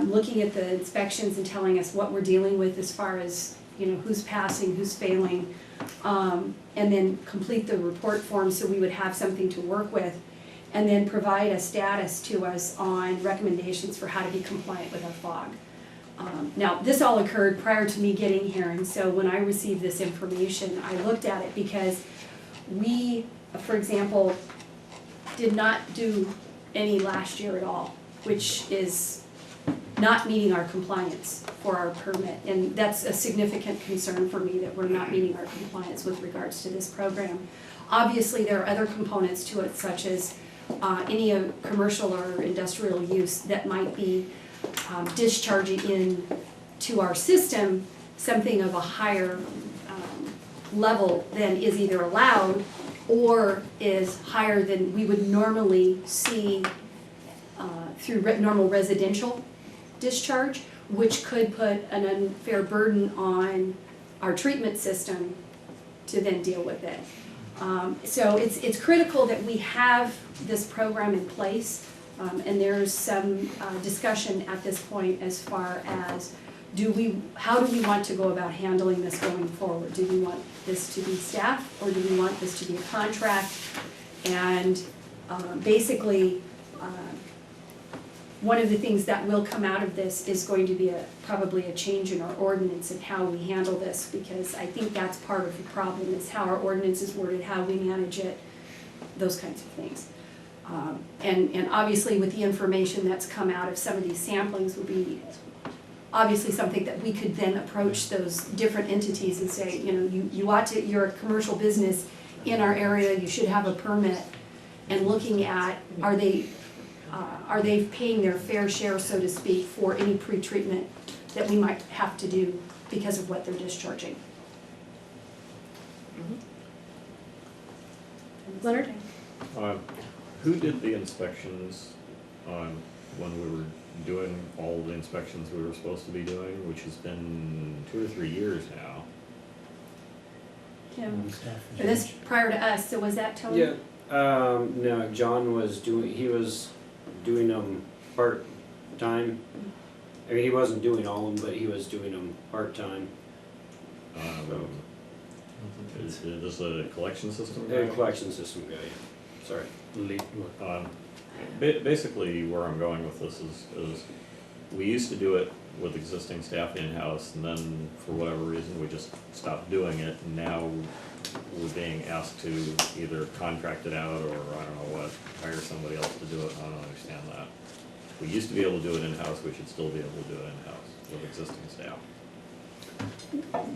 looking at the inspections and telling us what we're dealing with as far as, who's passing, who's failing, and then complete the report form so we would have something to work with, and then provide a status to us on recommendations for how to be compliant with our FOG. Now, this all occurred prior to me getting here, and so when I received this information, I looked at it because we, for example, did not do any last year at all, which is not meeting our compliance for our permit. And that's a significant concern for me, that we're not meeting our compliance with regards to this program. Obviously, there are other components to it, such as any commercial or industrial use that might be discharging into our system something of a higher level than is either allowed or is higher than we would normally see through normal residential discharge, which could put an unfair burden on our treatment system to then deal with it. So it's critical that we have this program in place And there's some discussion at this point as far as how do we want to go about handling this going forward? Do we want this to be staff, or do we want this to be a contract? And basically, one of the things that will come out of this is going to be probably a change in our ordinance and how we handle this, because I think that's part of the problem, is how our ordinance is worded, how we manage it, those kinds of things. And obviously with the information that's come out of some of these samplings would be obviously something that we could then approach those different entities and say, you know, you're a commercial business in our area, you should have a permit, and looking at, are they paying their fair share, so to speak, for any pretreatment that we might have to do because of what they're discharging. Leonard? Who did the inspections when we were doing all the inspections we were supposed to be doing, which has been 2 or 3 years now? Kim, this prior to us, so was that Tony? Yeah, no, John was doing them part-time. I mean, he wasn't doing all of them, but he was doing them part-time. Is this a collection system? A collection system guy, yeah. Sorry. Basically, where I'm going with this is we used to do it with existing staff in-house, and then for whatever reason we just stopped doing it, and now we're being asked to either contract it out or I don't know what, hire somebody else to do it. I don't understand that. We used to be able to do it in-house, we should still be able to do it in-house with existing staff.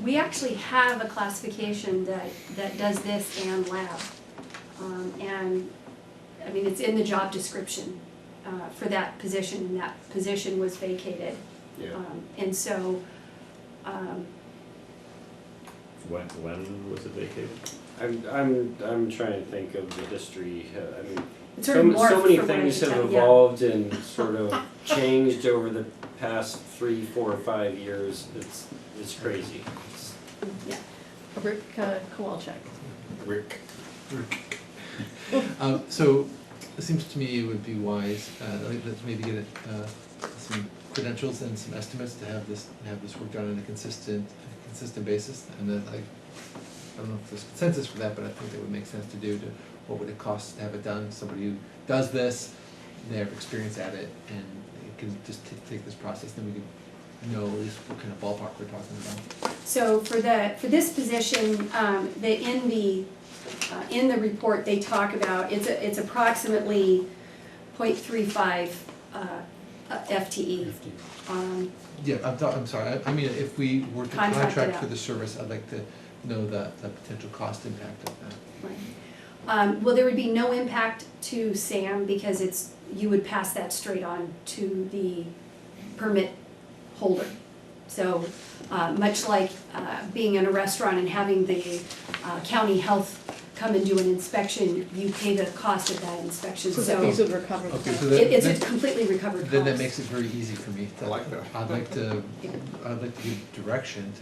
We actually have a classification that does this and lab. And, I mean, it's in the job description for that position, and that position was vacated. Yeah. And so, When was it vacated? I'm trying to think of the history. I mean, it's sort of morphed so many from what I things can have tell, yeah. evolved and sort of changed over the past 3, 4, 5 years. It's crazy. Yeah. Rick Kowalczyk. Rick. So it seems to me it would be wise, let's maybe get some credentials and some estimates to have this work done on a consistent basis. And then I don't know if there's consensus for that, but I think that would make sense to do. What would it cost to have it done? Somebody who does this, they have experience at it, and it can just take this process. Then we can know at least what kind of ballpark we're talking about. So for this position, in the report they talk about, it's approximately 0.35 FTE. Yeah, I'm sorry. I mean, if we were to Contract it contract out. for the service, I'd like to know the potential cost impact of that. Right. Well, there would be no impact to SAM because you would pass that straight on to the permit holder. So much like being in a restaurant and having the county health come and do an inspection, you pay the cost of that inspection. So the fees would recover the Okay, cost. so that- It's a completely recovered cost. Then that makes it very easy for me. I like that. I'd like to give direction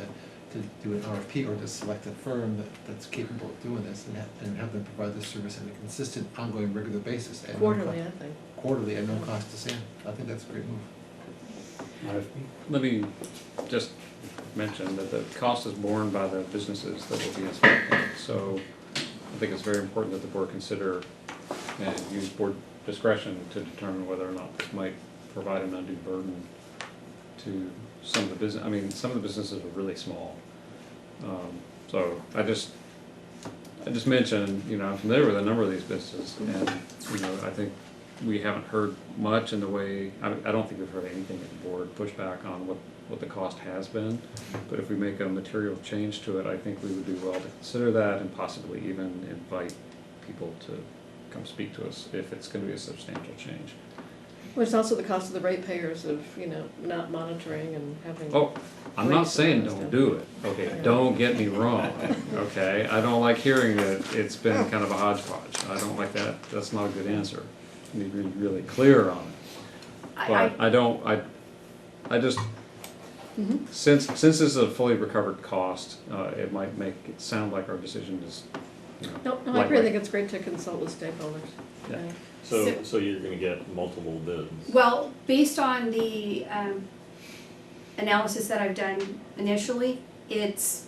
to do an RFP or to select a firm that's capable of doing this and have them provide this service on a consistent, ongoing, regular basis. At no Quarterly, cost- I think. Quarterly at no cost to SAM. I think that's a great move. Let me just mention that the cost is borne by the businesses that will be inspected. So I think it's very important that the board consider and use board discretion to determine whether or not this might provide an undue burden to some of the business. I mean, some of the businesses are really small. So I just mentioned, I'm familiar with a number of these businesses, and I think we haven't heard much in the way. I don't think we've heard anything at the board pushback on what the cost has been. But if we make a material change to it, I think we would do well to consider that and possibly even invite people to come speak to us if it's going to be a substantial change. Well, it's also the cost of the ratepayers of, not monitoring and having. Oh, I'm not rates saying and don't stuff. do it, okay, don't get me wrong, okay? I don't like hearing that it's been kind of a hodgepodge, I don't like that, that's not a good answer. You need to be really clear on it. But I just, since this is a fully recovered cost, it might make it sound like our decision is No, I Like- agree, I think it's great to consult with stakeholders. Yeah. Yeah. So you're gonna get multiple bids? Well, based on the analysis that I've done initially, it's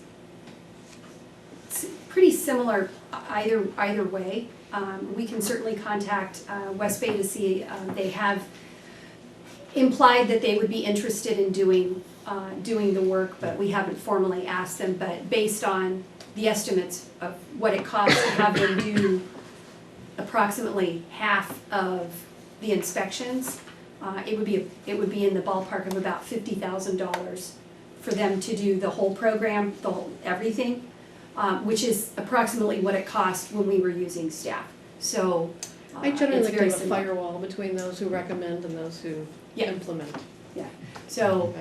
pretty similar either way. We can certainly contact West Bay to see, they have implied that they would be interested in doing the work, but we haven't formally asked them. But based on the estimates of what it costs to have them do approximately half of the inspections, it would be in the ballpark of about $50,000 for them to do the whole program, everything, which is approximately what it cost when we were using staff. So I generally it's like to very have a similar. firewall between those who recommend and those who Yeah. implement. Yeah. So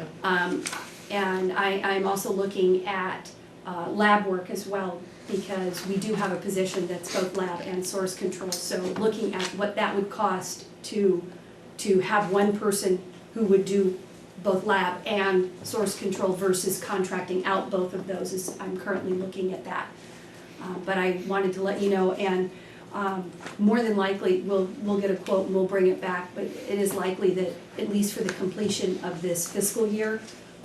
and I'm also looking at lab work as well, because we do have a position that's both lab and source control. So looking at what that would cost to have one person who would do both lab and source control versus contracting out both of those is, I'm currently looking at that. But I wanted to let you know, and more than likely, we'll get a quote and we'll bring it back, but it is likely that at least for the completion of this fiscal year,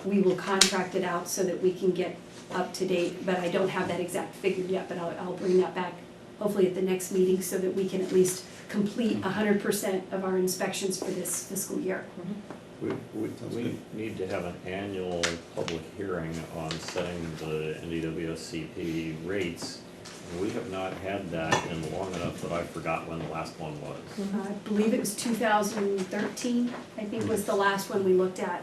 we will contract it out so that we can get up to date, but I don't have that exact figure yet, but I'll bring that back hopefully at the next meeting so that we can at least complete 100% of our inspections for this fiscal year. We need to have an annual public hearing on setting the NDWSCP rates. We have not had that in long enough that I forgot when the last one was. I believe it was 2013, I think was the last one we looked at.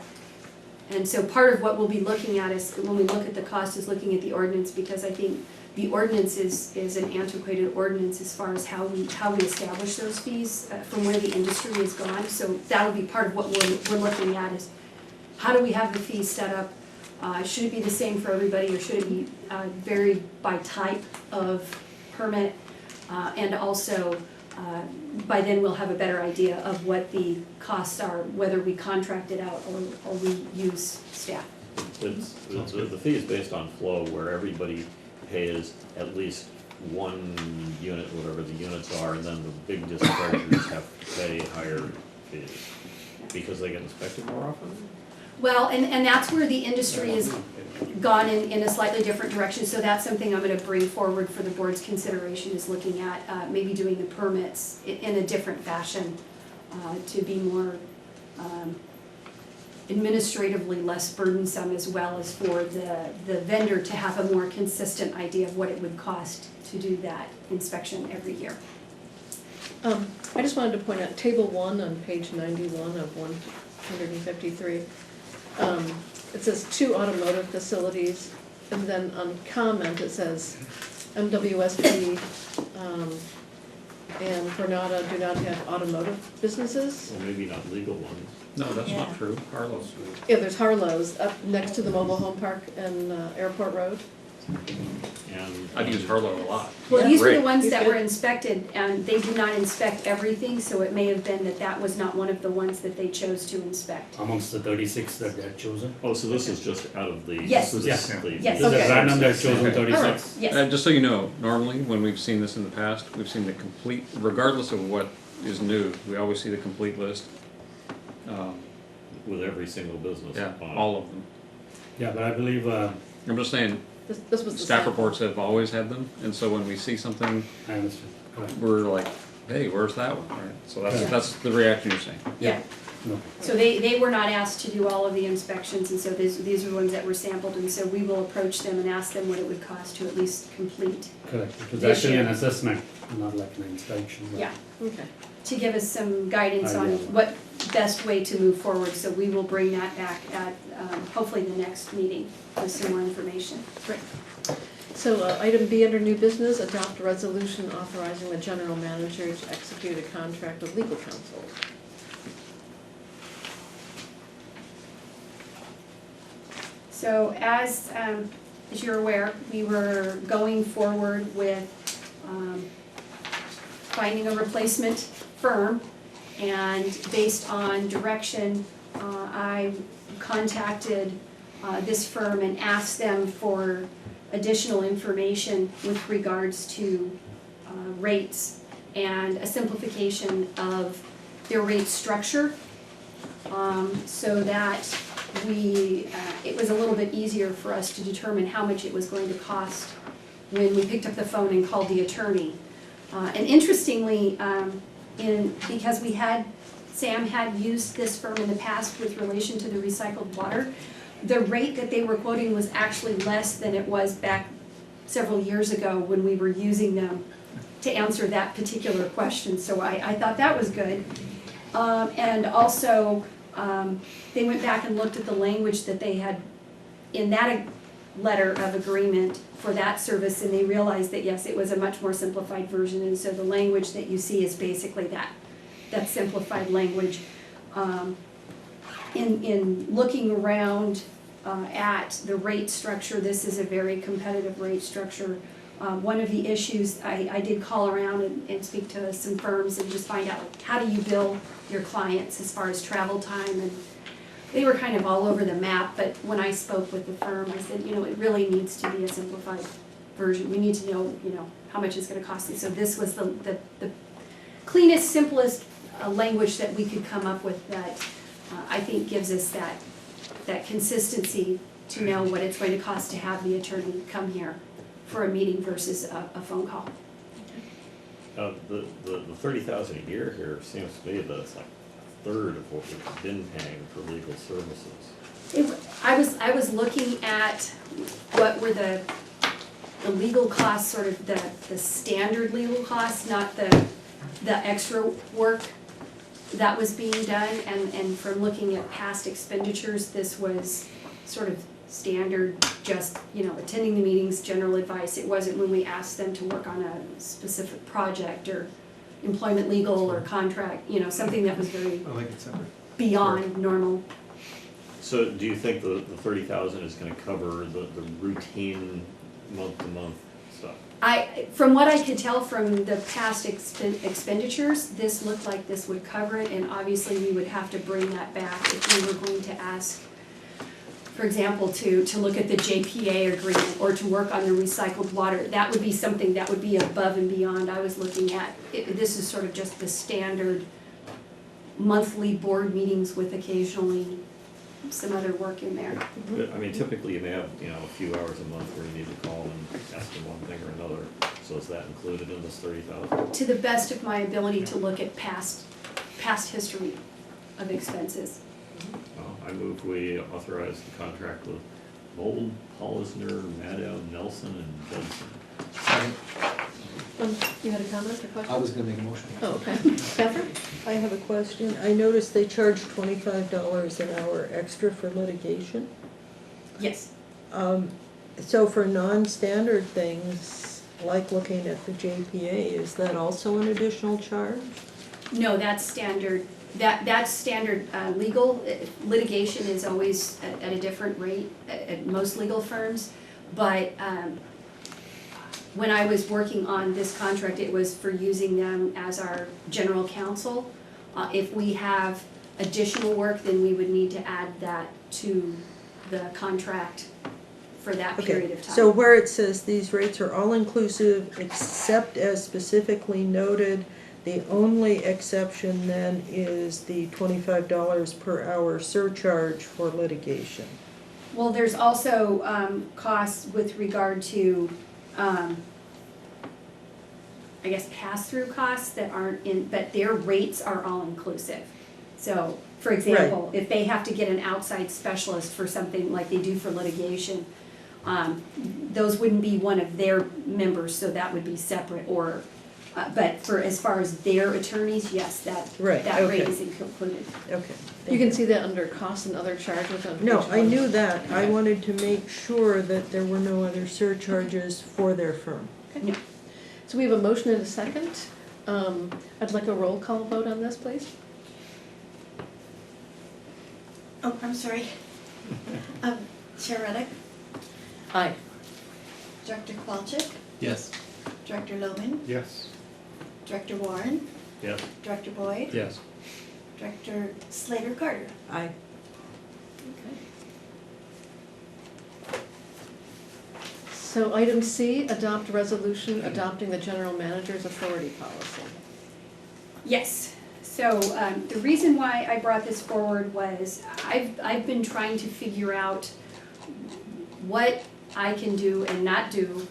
And so part of what we'll be looking at is, when we look at the cost, is looking at the ordinance, because I think the ordinance is an antiquated ordinance as far as how we establish those fees from where the industry has gone. So that'll be part of what we're looking at, is how do we have the fees set up? Should it be the same for everybody, or should it be varied by type of permit? And also, by then we'll have a better idea of what the costs are, whether we contract it out or we use staff. The fee is based on flow, where everybody pays at least one unit, whatever the units are, and then the big dischargers have to pay higher fees because they get inspected more often. Well, and that's where the industry has gone in a slightly different direction, so that's something I'm gonna bring forward for the board's consideration, is looking at maybe doing the permits in a different fashion, to be more administratively less burdensome, as well as for the vendor to have a more consistent idea of what it would cost to do that inspection every year. I just wanted to point out, table 1 on page 91 of 153. It says 2 automotive facilities, and then on comment it says MWSP and Granada do not have automotive businesses. Well, maybe not legal ones. No, that's Yeah. not true. Carlos. Yeah, there's Harlow's up next to the mobile home park and Airport Road. And I'd use Harlow a lot. Well, these were the Great. ones He's that good. were inspected, and they did not inspect everything, so it may have been that was not one of the ones that they chose to inspect. Amongst the 36 that they had chosen. Oh, so this is just out of the. Yes. this is Yes. the- Yes. This is Okay. at random, they've chosen Okay. 36. Yes, Just so you know, normally, when we've seen this in the past, we've seen the complete, regardless of what is new, we always see the complete list. With every single business. Yeah, on it. all of them. Yeah, but I believe, I'm just saying, This was the staff sample. reports have always had them, and so when we see something, I understand, correct. we're like, hey, where's that one? Right? So Yeah. that's the reaction you're saying. yeah. No. So they were not asked to do all of the inspections, and so these are ones that were sampled, and so we will approach them and ask them what it would cost to at least complete, Correct, it was This actually year. an assessment, not like an inspection. but- yeah, Okay. to give us some guidance on Idea. what best way to move forward. So we will bring that back at hopefully the next meeting with some more information. Great. So item B under new business, adopt a resolution authorizing the general manager to execute a contract with legal counsel. So as you're aware, we were going forward with finding a replacement firm, and based on direction, I contacted this firm and asked them for additional information with regards to rates and a simplification of their rate structure, so that it was a little bit easier for us to determine how much it was going to cost when we picked up the phone and called the attorney. And interestingly, because Sam had used this firm in the past with relation to the recycled water, the rate that they were quoting was actually less than it was back several years ago when we were using them to answer that particular question. So I thought that was good. And also, they went back and looked at the language that they had in that letter of agreement for that service, and they realized that yes, it was a much more simplified version, and so the language that you see is basically that simplified language. In looking around at the rate structure, this is a very competitive rate structure. One of the issues, I did call around and speak to some firms and just find out how do you bill your clients as far as travel time, and they were kind of all over the map, but when I spoke with the firm, I said, it really needs to be a simplified version. We need to know, how much it's gonna cost you. So this was the cleanest, simplest language that we could come up with that I think gives us that consistency to know what it's going to cost to have the attorney come here for a meeting versus a phone call. The $30,000 a year here seems to me that it's like a third of what we've been paying for legal services. I was looking at what were the legal costs, sort of the standard legal costs, not the extra work that was being done, and from looking at past expenditures, this was sort of standard, just, attending the meetings, general advice. It wasn't when we asked them to work on a specific project or employment legal or contract, something that was very I like it separate. beyond normal. So do you think the 30,000 is gonna cover the routine month-to-month stuff? From what I could tell from the past expenditures, this looked like this would cover it, and obviously we would have to bring that back if we were going to ask, for example, to look at the JPA agreement or to work on the recycled water. That would be something that would be above and beyond. I was looking at, this is sort of just the standard monthly board meetings with occasionally some other work in there. I mean, typically you may have, a few hours a month where you need to call and ask them one thing or another. So is that included in this 30,000? To the best of my ability to look at past history of expenses. I move we authorize the contract with Mold, Hollisner, Maddow, Nelson, and Judson. Second. You had a comment or question? I was gonna make a motion. Oh, okay. Catherine? I have a question. I noticed they charge $25 an hour extra for litigation. Yes. So for non-standard things, like looking at the JPA, is that also an additional charge? No, that's standard. That's standard legal. Litigation is always at a different rate at most legal firms. But when I was working on this contract, it was for using them as our general counsel. If we have additional work, then we would need to add that to the contract for that period of time. So where it says these rates are all inclusive except as specifically noted, the only exception then is the $25 per hour surcharge for litigation. Well, there's also costs with regard to, I guess, pass-through costs that aren't in, but their rates are all inclusive. So, for example, if they have to get an outside specialist for something like they do for litigation, those wouldn't be one of their members, so that would be separate, or, but for as far as their attorneys, yes, that rate is included. Okay. You can see that under costs and other charges on page No, I 1. knew that. I wanted to make sure that there were no other surcharges for their firm. Okay. So we have a motion and a second. I'd like a roll call vote on this, please. Oh, I'm sorry. Chair Reddick, Aye. Director Kowalczyk, Yes. Director Loman, Yes. Director Warren, Yes. Director Boyd, Yes. Director Slater Carter. Aye. Okay. So item C, adopt resolution adopting the general manager's authority policy. Yes, so the reason why I brought this forward was I've been trying to figure out what I can do and not do,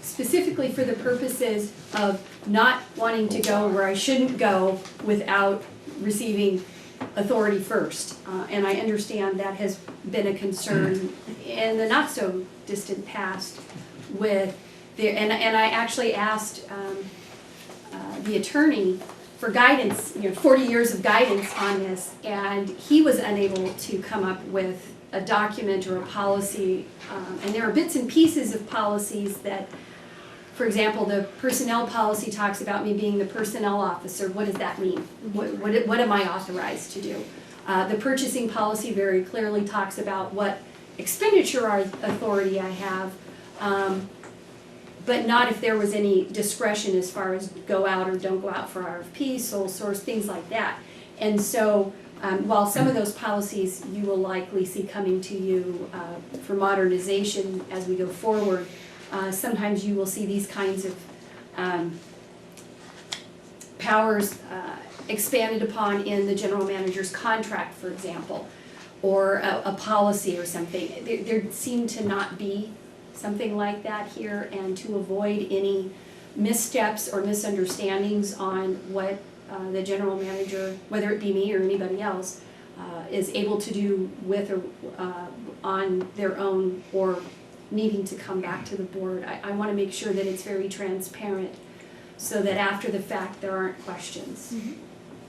specifically for the purposes of not wanting to go where I shouldn't go without receiving authority first. And I understand that has been a concern in the not so distant past with and I actually asked the attorney for guidance, 40 years of guidance on this, and he was unable to come up with a document or a policy. And there are bits and pieces of policies that, for example, the personnel policy talks about me being the personnel officer. What does that mean? What am I authorized to do? The purchasing policy very clearly talks about what expenditure authority I have, but not if there was any discretion as far as go out or don't go out for RFP, sole source, things like that. And so while some of those policies you will likely see coming to you for modernization as we go forward, sometimes you will see these kinds of powers expanded upon in the general manager's contract, for example, or a policy or something. There seem to not be something like that here, and to avoid any missteps or misunderstandings on what the general manager, whether it be me or anybody else, is able to do with or on their own, or needing to come back to the board. I want to make sure that it's very transparent so that after the fact there aren't questions. Mm-hmm.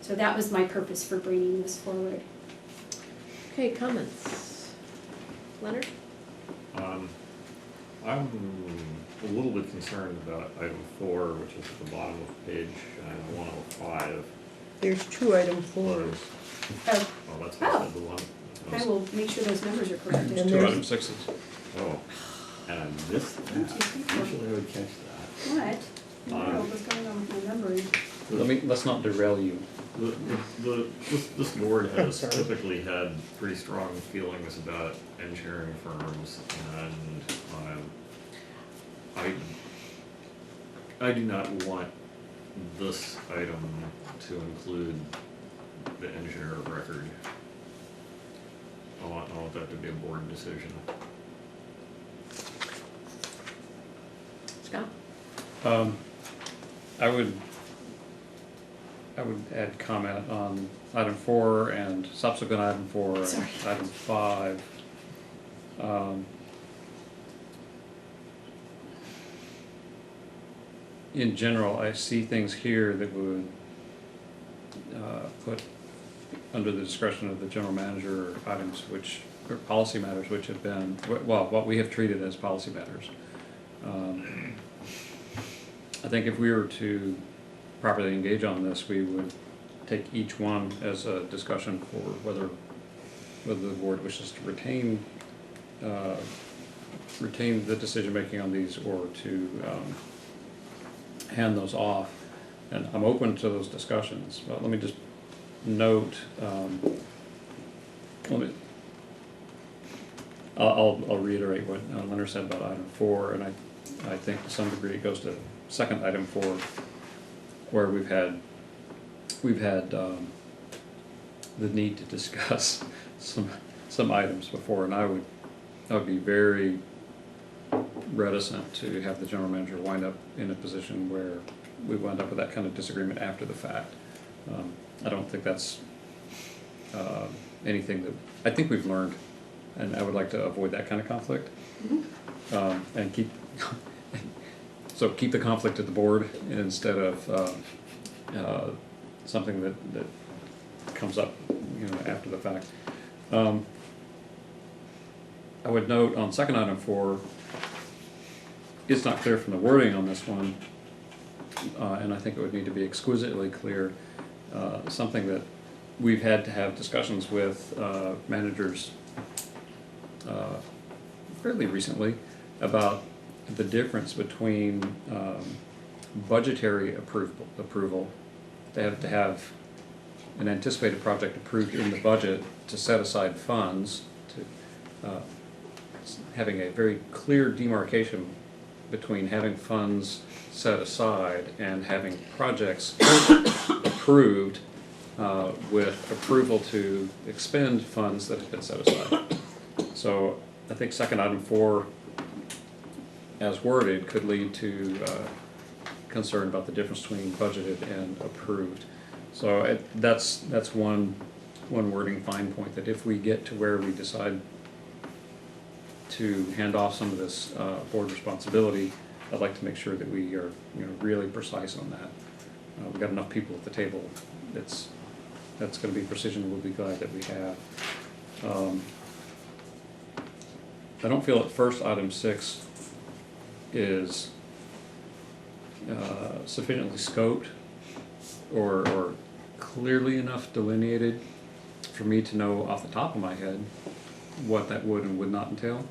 So that was my purpose for bringing this forward. Okay, comments? Leonard? I'm a little bit concerned about item 4, which is at the bottom of page 105. There's 2 item 4s. Oh, Oh, that's what I said, the one. I will make sure those numbers are corrected. And Two there's- item 6s. Oh, and I missed that. 1, 2, 3, 4. Usually I would catch that. What? I don't know what's going on with my numbering. Let's not derail you. This board has Sorry. typically had pretty strong feelings about engineering firms, and I do not want this item to include the engineer of record. I want that to be a board decision. Scott? I would add comment on item 4 and subsequent item 4 and Sorry. item 5. In general, I see things here that would put under the discretion of the general manager items which, or policy matters which have been, well, what we have treated as policy matters. I think if we were to properly engage on this, we would take each one as a discussion for whether the board wishes to retain the decision-making on these, or to hand those off. And I'm open to those discussions, but let me just note, I'll reiterate what Leonard said about item 4, and I think to some degree it goes to second item 4, where we've had the need to discuss some items before, and I would be very reticent to have the general manager wind up in a position where we wind up with that kind of disagreement after the fact. I don't think that's anything that I think we've learned, and I would like to avoid that kind of conflict. Mm-hmm. And keep the conflict at the board instead of something that comes up, after the fact. I would note on second item 4, it's not clear from the wording on this one, and I think it would need to be exquisitely clear, something that we've had to have discussions with managers fairly recently about the difference between budgetary approval. They have to have an anticipated project approved in the budget to set aside funds to having a very clear demarcation between having funds set aside and having projects approved with approval to expend funds that have been set aside. So I think second item 4, as worded, could lead to concern about the difference between budgeted and approved. So that's one wording fine point, that if we get to where we decide to hand off some of this board responsibility, I'd like to make sure that we are, really precise on that. We've got enough people at the table. That's going to be precision. We'll be glad that we have. I don't feel at first item 6 is sufficiently scoped or clearly enough delineated for me to know off the top of my head what that would and would not entail.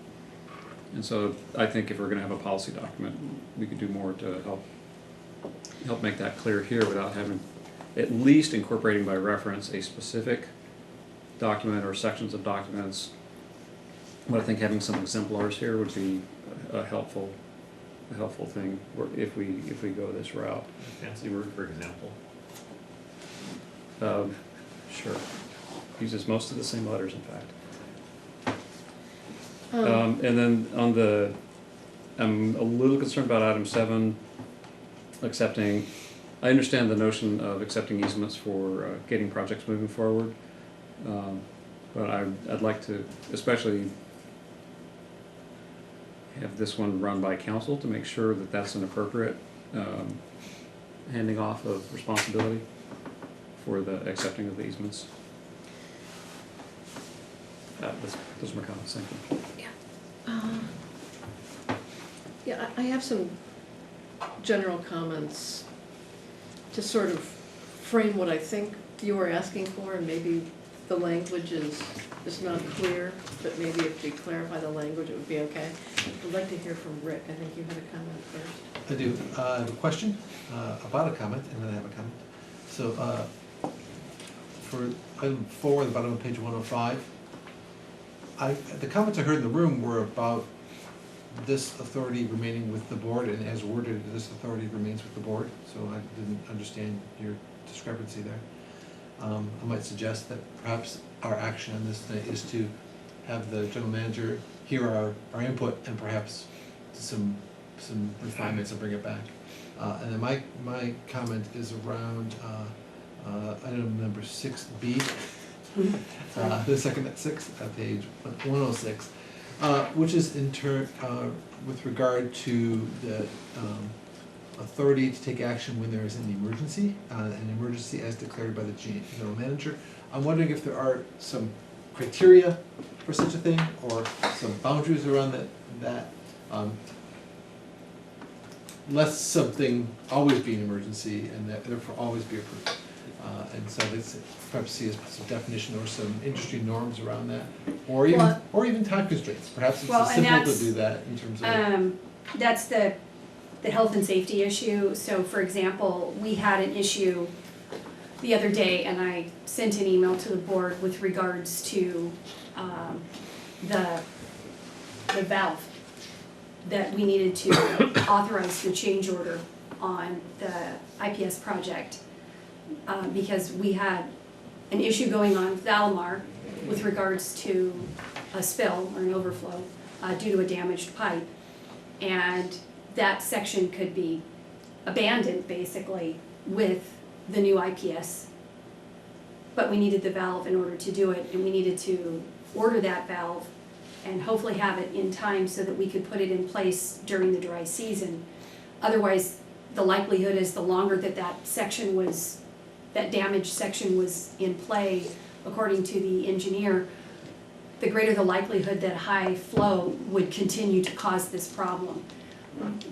And so I think if we're going to have a policy document, we could do more to help make that clear here without having, at least incorporating by reference, a specific document or sections of documents. But I think having some exemplars here would be a helpful thing if we go this route. Fancy word for example. Sure. Uses most of the same letters, in fact. And then I'm a little concerned about item 7, accepting. I understand the notion of accepting easements for getting projects moving forward, but I'd like to especially have this one run by council to make sure that that's an appropriate handing off of responsibility for the accepting of the easements. Those are my comments. Thank you. Yeah, I have some general comments to sort of frame what I think you were asking for, and maybe the language is not clear, but maybe if we clarify the language, it would be okay. I'd like to hear from Rick. I think you had a comment first. I do. I have a question about a comment, and then I have a comment. So for item 4 at the bottom of page 105, the comments I heard in the room were about this authority remaining with the board, and as worded, this authority remains with the board. So I didn't understand your discrepancy there. I might suggest that perhaps our action on this thing is to have the general manager hear our input and perhaps some refinements and bring it back. And then my comment is around item number 6B, the second at 6 at page 106, which is with regard to the authority to take action when there is an emergency as declared by the general manager. I'm wondering if there are some criteria for such a thing, or some boundaries around that, lest something always be an emergency and that therefore always be approved. And so let's perhaps see some definition or some industry norms around that, or even time constraints. Perhaps it's simple to do that in terms of. That's the health and safety issue. So for example, we had an issue the other day, and I sent an email to the board with regards to the valve that we needed to authorize the change order on the IPS project, because we had an issue going on with Valimar with regards to a spill or an overflow due to a damaged pipe, and that section could be abandoned basically with the new IPS, but we needed the valve in order to do it, and we needed to order that valve and hopefully have it in time so that we could put it in place during the dry season. Otherwise, the likelihood is the longer that that damaged section was in play, according to the engineer, the greater the likelihood that high flow would continue to cause this problem.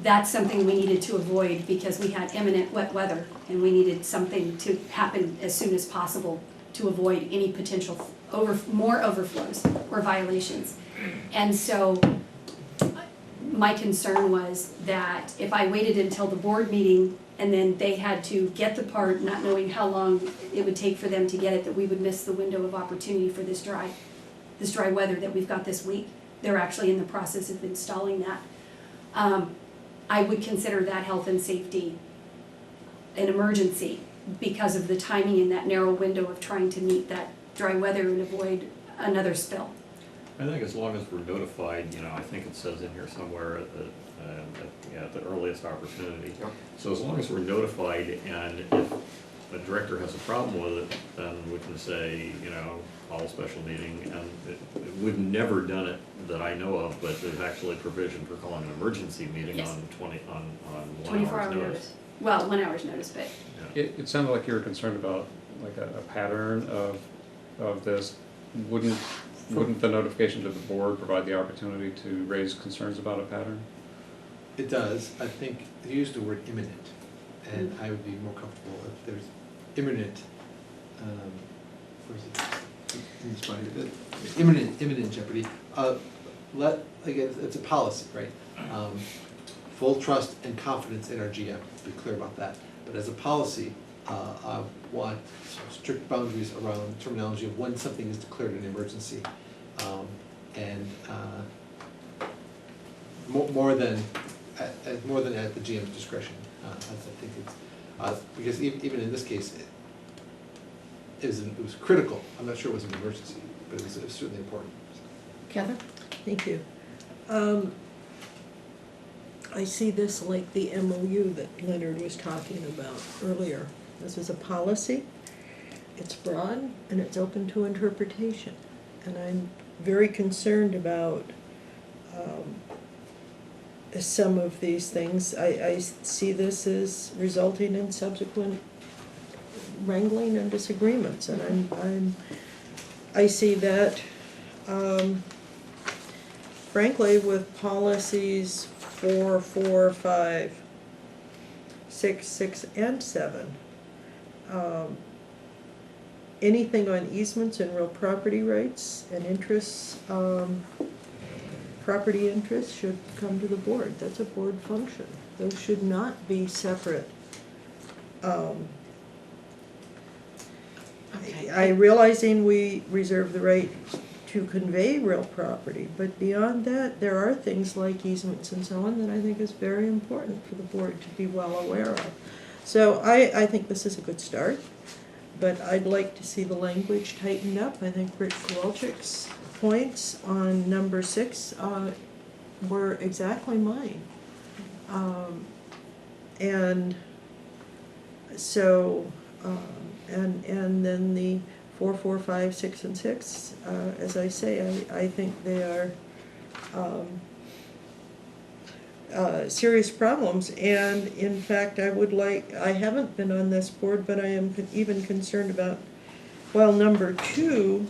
That's something we needed to avoid because we had imminent wet weather, and we needed something to happen as soon as possible to avoid any potential more overflows or violations. And so my concern was that if I waited until the board meeting and then they had to get the part, not knowing how long it would take for them to get it, that we would miss the window of opportunity for this dry weather that we've got this week. they're actually in the process of installing that. I would consider that health and safety an emergency because of the timing in that narrow window of trying to meet that dry weather and avoid another spill. I think as long as we're notified, I think it says in here somewhere at the earliest opportunity. Yep. So as long as we're notified, and if the director has a problem with it, then we can say, call a special meeting, and we've never done it that I know of, but there's actually provision for calling an emergency meeting Yes. on 1 24 hour's hour notice. notice. Well, 1 hour's notice, but Yeah. It sounded like you were concerned about like a pattern of this. Wouldn't the notification to the board provide the opportunity to raise concerns about a pattern? It does. I think you used the word imminent, and I would be more comfortable if there's imminent, imminent jeopardy. Again, it's a policy, right? Full trust and confidence in our GM, to be clear about that. But as a policy, I want strict boundaries around terminology of when something is declared an emergency. And more than at the GM's discretion. I think it's, because even in this case, it was critical. I'm not sure it was an emergency, but it was certainly important. Catherine? Thank you. I see this like the MOU that Leonard was talking about earlier. This is a policy, it's broad, and it's open to interpretation. And I'm very concerned about some of these things. I see this as resulting in subsequent wrangling and disagreements, and I see that frankly with policies 4, 4, 5, 6, 6, and 7. Anything on easements and real property rights and interests, property interests should come to the board. That's a board function. Those should not be separate. I realizing we reserve the right to convey real property, but beyond that, there are things like easements and so on that I think is very important for the board to be well aware of. So I think this is a good start, but I'd like to see the language tightened up. I think Rick Kowalczyk's points on number 6 were exactly mine. And so, and then the 4, 4, 5, 6, and 6, as I say, I think they are serious problems. And in fact, I haven't been on this board, but I am even concerned about, well, number 2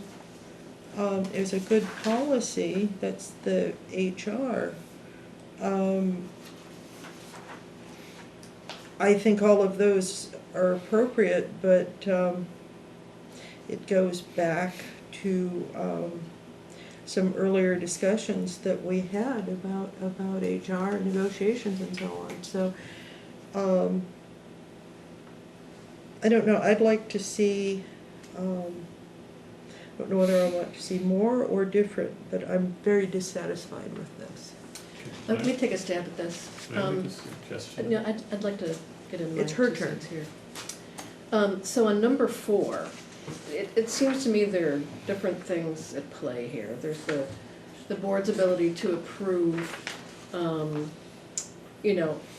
is a good policy, that's the HR. I think all of those are appropriate, but it goes back to some earlier discussions that we had about HR negotiations and so on. So I don't know. I'd like to see. I don't know whether I want to see more or different, but I'm very dissatisfied with this. Let me take a stab at this. Can I make a suggestion? No, I'd like to get in my It's her 2 turn. cents here. So on number 4, it seems to me there are different things at play here. There's the board's ability to approve,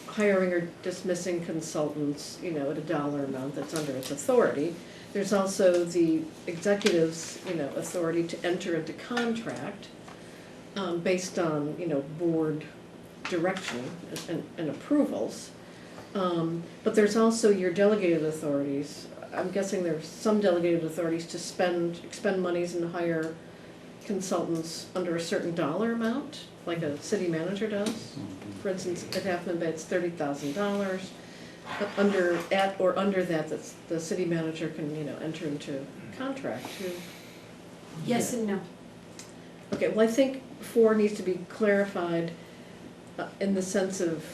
hiring or dismissing consultants, at a dollar amount that's under its authority. There's also the executive's, authority to enter into contract based on, board direction and approvals. But there's also your delegated authorities. I'm guessing there's some delegated authorities to expend monies and hire consultants under a certain dollar amount, like a city manager does. For instance, at Half Moon Bay, it's $30,000. Under that, the city manager can, enter into contract to. yes and no. Okay, well, I think 4 needs to be clarified in the sense of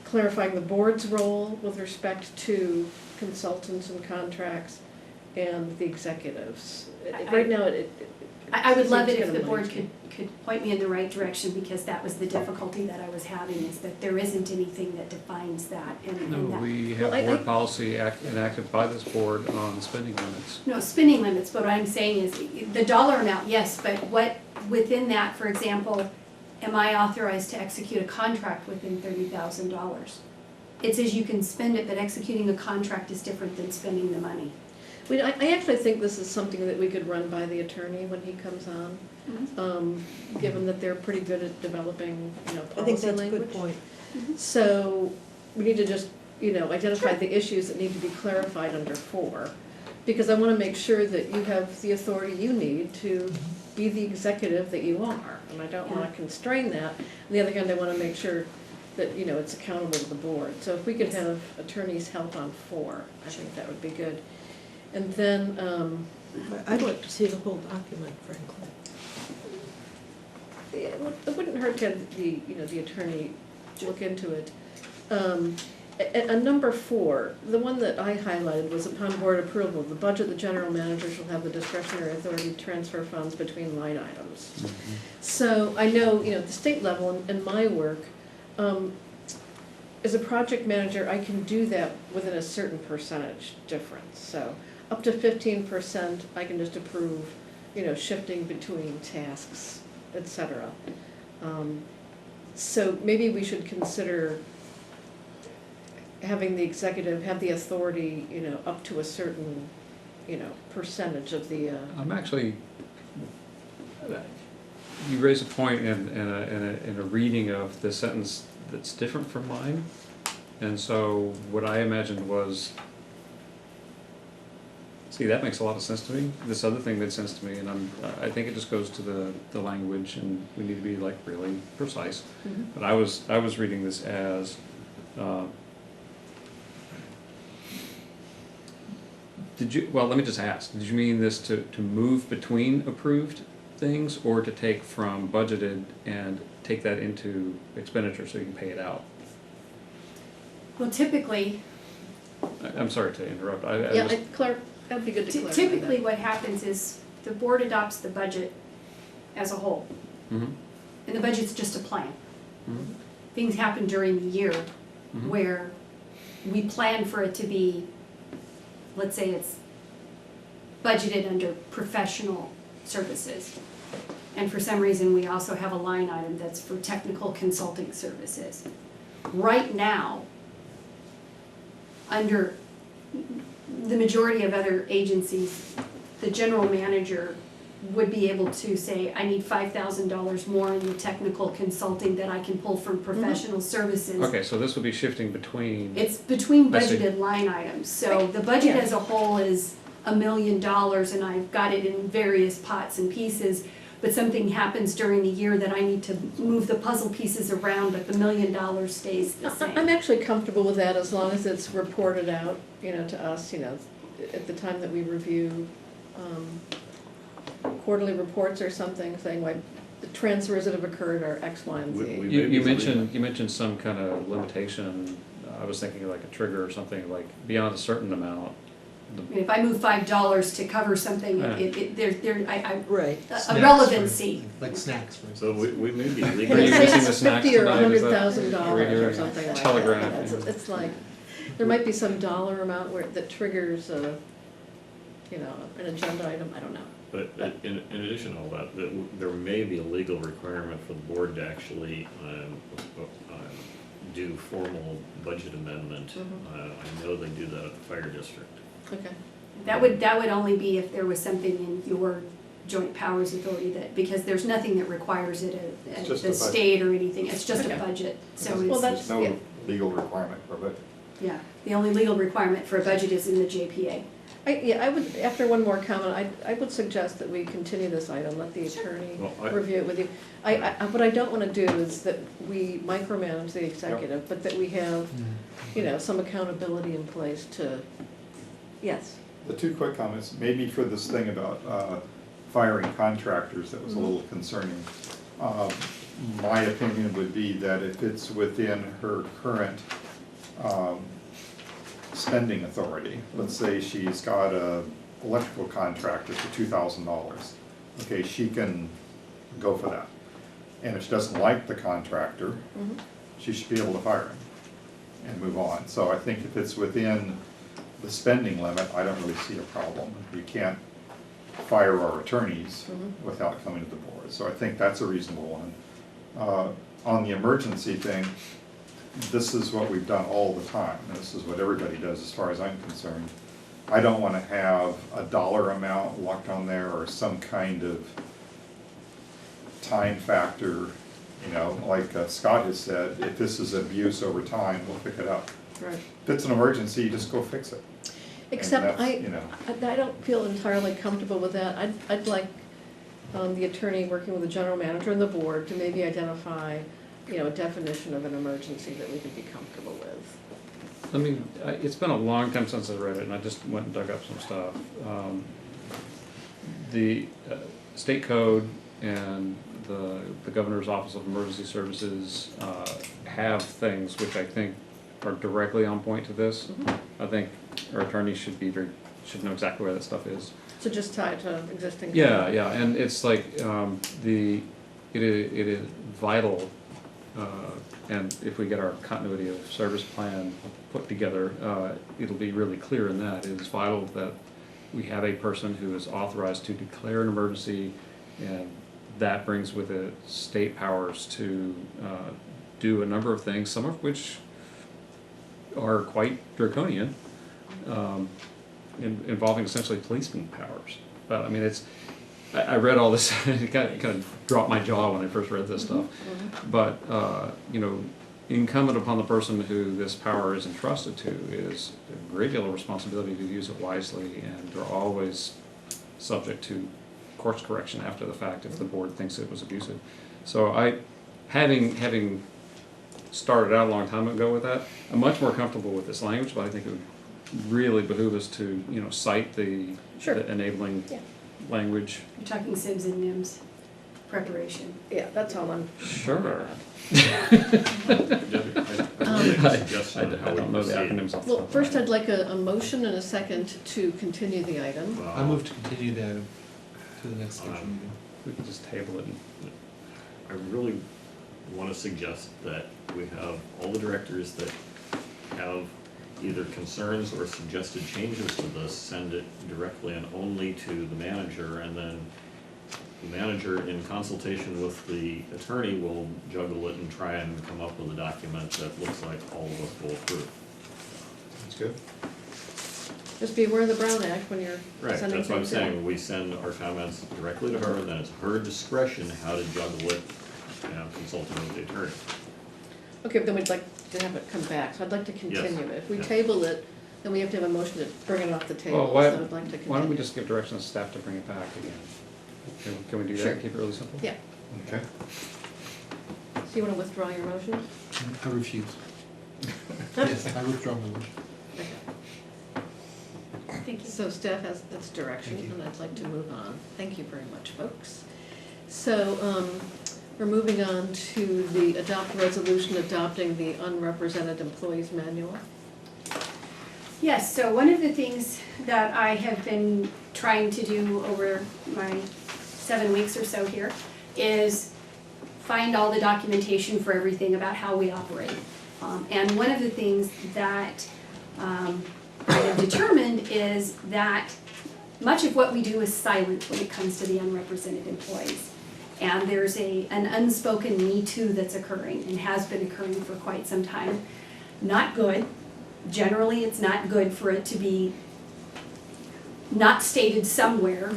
clarifying the board's role with respect to consultants and contracts and the executives. Right now, I would love it Seems if the kinda board lengthy. could point me in the right direction, because that was the difficulty that I was having, is that there isn't anything that defines that, and No, that. we have Well, I- board policy enacted by this board on spending limits. No, spending limits, but what I'm saying is, the dollar amount, yes, but what, within that, for example, am I authorized to execute a contract within $30,000? It says you can spend it, but executing a contract is different than spending the money. I actually think this is something that we could run by the attorney when he comes on, given that they're pretty good at developing, I think policy that's a language. good point. So we need to just, identify the issues that need to be clarified under 4. Because I want to make sure that you have the authority you need to be the executive that you are. And I don't want to constrain that. On the other hand, I want to make sure that, it's accountable to the board. So if we could have attorney's help on 4, I think that would be good. And then, I'd like to see the whole document, frankly. it wouldn't hurt to have the attorney look into it. And number 4, the one that I highlighted was upon board approval of the budget, the general manager shall have the discretionary authority to transfer funds between line items. So I know, at the state level in my work, as a project manager, I can do that within a certain percentage difference. So up to 15%, I can just approve, shifting between tasks, et cetera. So maybe we should consider having the executive have the authority, up to a certain, percentage of the. I'm actually, you raise a point in a reading of the sentence that's different from mine. And so what I imagined was, see, that makes a lot of sense to me. This other thing made sense to me, and I think it just goes to the language, and we need to be like really precise. But I was reading this as, let me just ask, did you mean this to move between approved things, or to take from budgeted and take that into expenditure so you can pay it out? Well, typically, I'm sorry to interrupt. Clark, that'd be good to clarify typically that. what happens is the board adopts the budget as a whole, Mhm. and the budget's just a plan. Mhm. Things happen during the year Mhm. where we plan for it to be, let's say it's budgeted under professional services. And for some reason, we also have a line item that's for technical consulting services. Right now, under the majority of other agencies, the general manager would be able to say, I need $5,000 more in the technical consulting that I can pull from professional services. Okay, so this would be shifting between. It's between I see. budgeted line items, so the budget as a whole is $1 million, and I've got it in various pots and pieces, but something happens during the year that I need to move the puzzle pieces around, but the $1 million stays the same. I'm actually comfortable with that as long as it's reported out, to us, at the time that we review quarterly reports or something, saying like the transfers that have occurred are X, Y, and Z. You mentioned some kind of limitation. I was thinking like a trigger or something, like beyond a certain amount. I mean, if I move $5 to cover something, Yeah. Right. a relevancy. Like snacks, for So instance. we may be Can legally. it you say missing it's the snacks 50 or tonight? Is that $100,000 or something like that? telegraph, It's- yeah. It's like, there might be some dollar amount that triggers an agenda item, I don't know. But in addition to all that, there may be a legal requirement for the board to actually do formal budget amendment. I know they do that at the fire district. Okay. That would only be if there was something in your joint powers authority because there's nothing that requires it It's at just the a budget. state or anything, it's just a Okay. budget, so Well, it's, that's- There's no yeah. legal requirement for it. yeah. The only legal requirement for a budget is in the JPA. I would, after one more comment, I would suggest that we continue this item, let the attorney Well, review it with you. What I don't want to do is that we micromanage the executive, but that we have, some accountability in place to, yes. The two quick comments, maybe for this thing about firing contractors that was a little concerning. My opinion would be that if it's within her current spending authority, let's say she's got a electrical contractor for $2,000. okay, she can go for that. And if she doesn't like the contractor, Mhm. she should be able to fire him and move on. So I think if it's within the spending limit, I don't really see a problem. You can't fire our attorneys Mhm. without coming to the board. So I think that's a reasonable one. On the emergency thing, this is what we've done all the time. And this is what everybody does as far as I'm concerned. I don't want to have a dollar amount locked on there or some kind of time factor, you know, like Scott has said, if this is abuse over time, we'll pick it up. Right. If it's an emergency, just go fix it. Except that's, I, you know. I don't feel entirely comfortable with that. I'd like the attorney working with the general manager and the board to maybe identify, you know, a definition of an emergency that we could be comfortable with. I mean, it's been a long time since I read it, and I just went and dug up some stuff. The state code and the Governor's Office of Emergency Services have things which I think are directly on point to this. Mhm. I think our attorneys should know exactly where that stuff is. So just tie it to existing. Yeah, yeah, and it's like, it is vital, and if we get our continuity of service plan put together, it'll be really clear in that. It is vital that we have a person who is authorized to declare an emergency, and that brings with it state powers to do a number of things, some of which are quite draconian, involving essentially policing powers. But I mean, I read all this, it kind of dropped my jaw when I first read this stuff. Mhm. But, you know, incumbent upon the person who this power is entrusted to is a great deal of responsibility to use it wisely, and they're always subject to course correction after the fact if the board thinks it was abusive. So having started out a long time ago with that, I'm much more comfortable with this language, but I think it would really behoove us to, you know, cite the Sure. enabling Yeah. language. You're talking Sims and NIMS preparation. Yeah, that's all I'm. Sure. Debbie, I make a suggestion on how I we don't know the proceed. acronyms off the Well, top of first my I'd like a motion and a second to continue the item. I move to continue the item to the next scheduled meeting. head. We could just table it and I really want to suggest that we have all the directors that have either concerns or suggested changes to this, send it directly and only to the manager, and then the manager, in consultation with the attorney, will juggle it and try and come up with a document that looks like all of us will approve. That's good. Just be aware of the Brown Act when you're Right, sending that's what I'm things in. saying, we send our comments directly to her, and then it's her discretion how to juggle it, consulting with the attorney. Okay, but then we'd like to have it come back, so I'd like to continue it. If we yes. table it, then we have to have a motion to bring it off the table, Well, so why, I'd like to continue. why don't we just give direction to staff to bring it back again? Can we do Sure. that, keep it really simple? Yeah, Okay. so you wanna withdraw your motion? I refuse. Yes, I withdraw my motion. Okay. Thank you. So staff has its direction, Thank you. and I'd like to move on. Thank you very much, folks. So, we're moving on to the adopt resolution adopting the unrepresented employees manual. Yes, so one of the things that I have been trying to do over my 7 weeks or so here is find all the documentation for everything about how we operate. And one of the things that I have determined is that much of what we do is silent when it comes to the unrepresented employees. And there's an unspoken Me Too that's occurring and has been occurring for quite some time. Not good. Generally, it's not good for it to be not stated somewhere,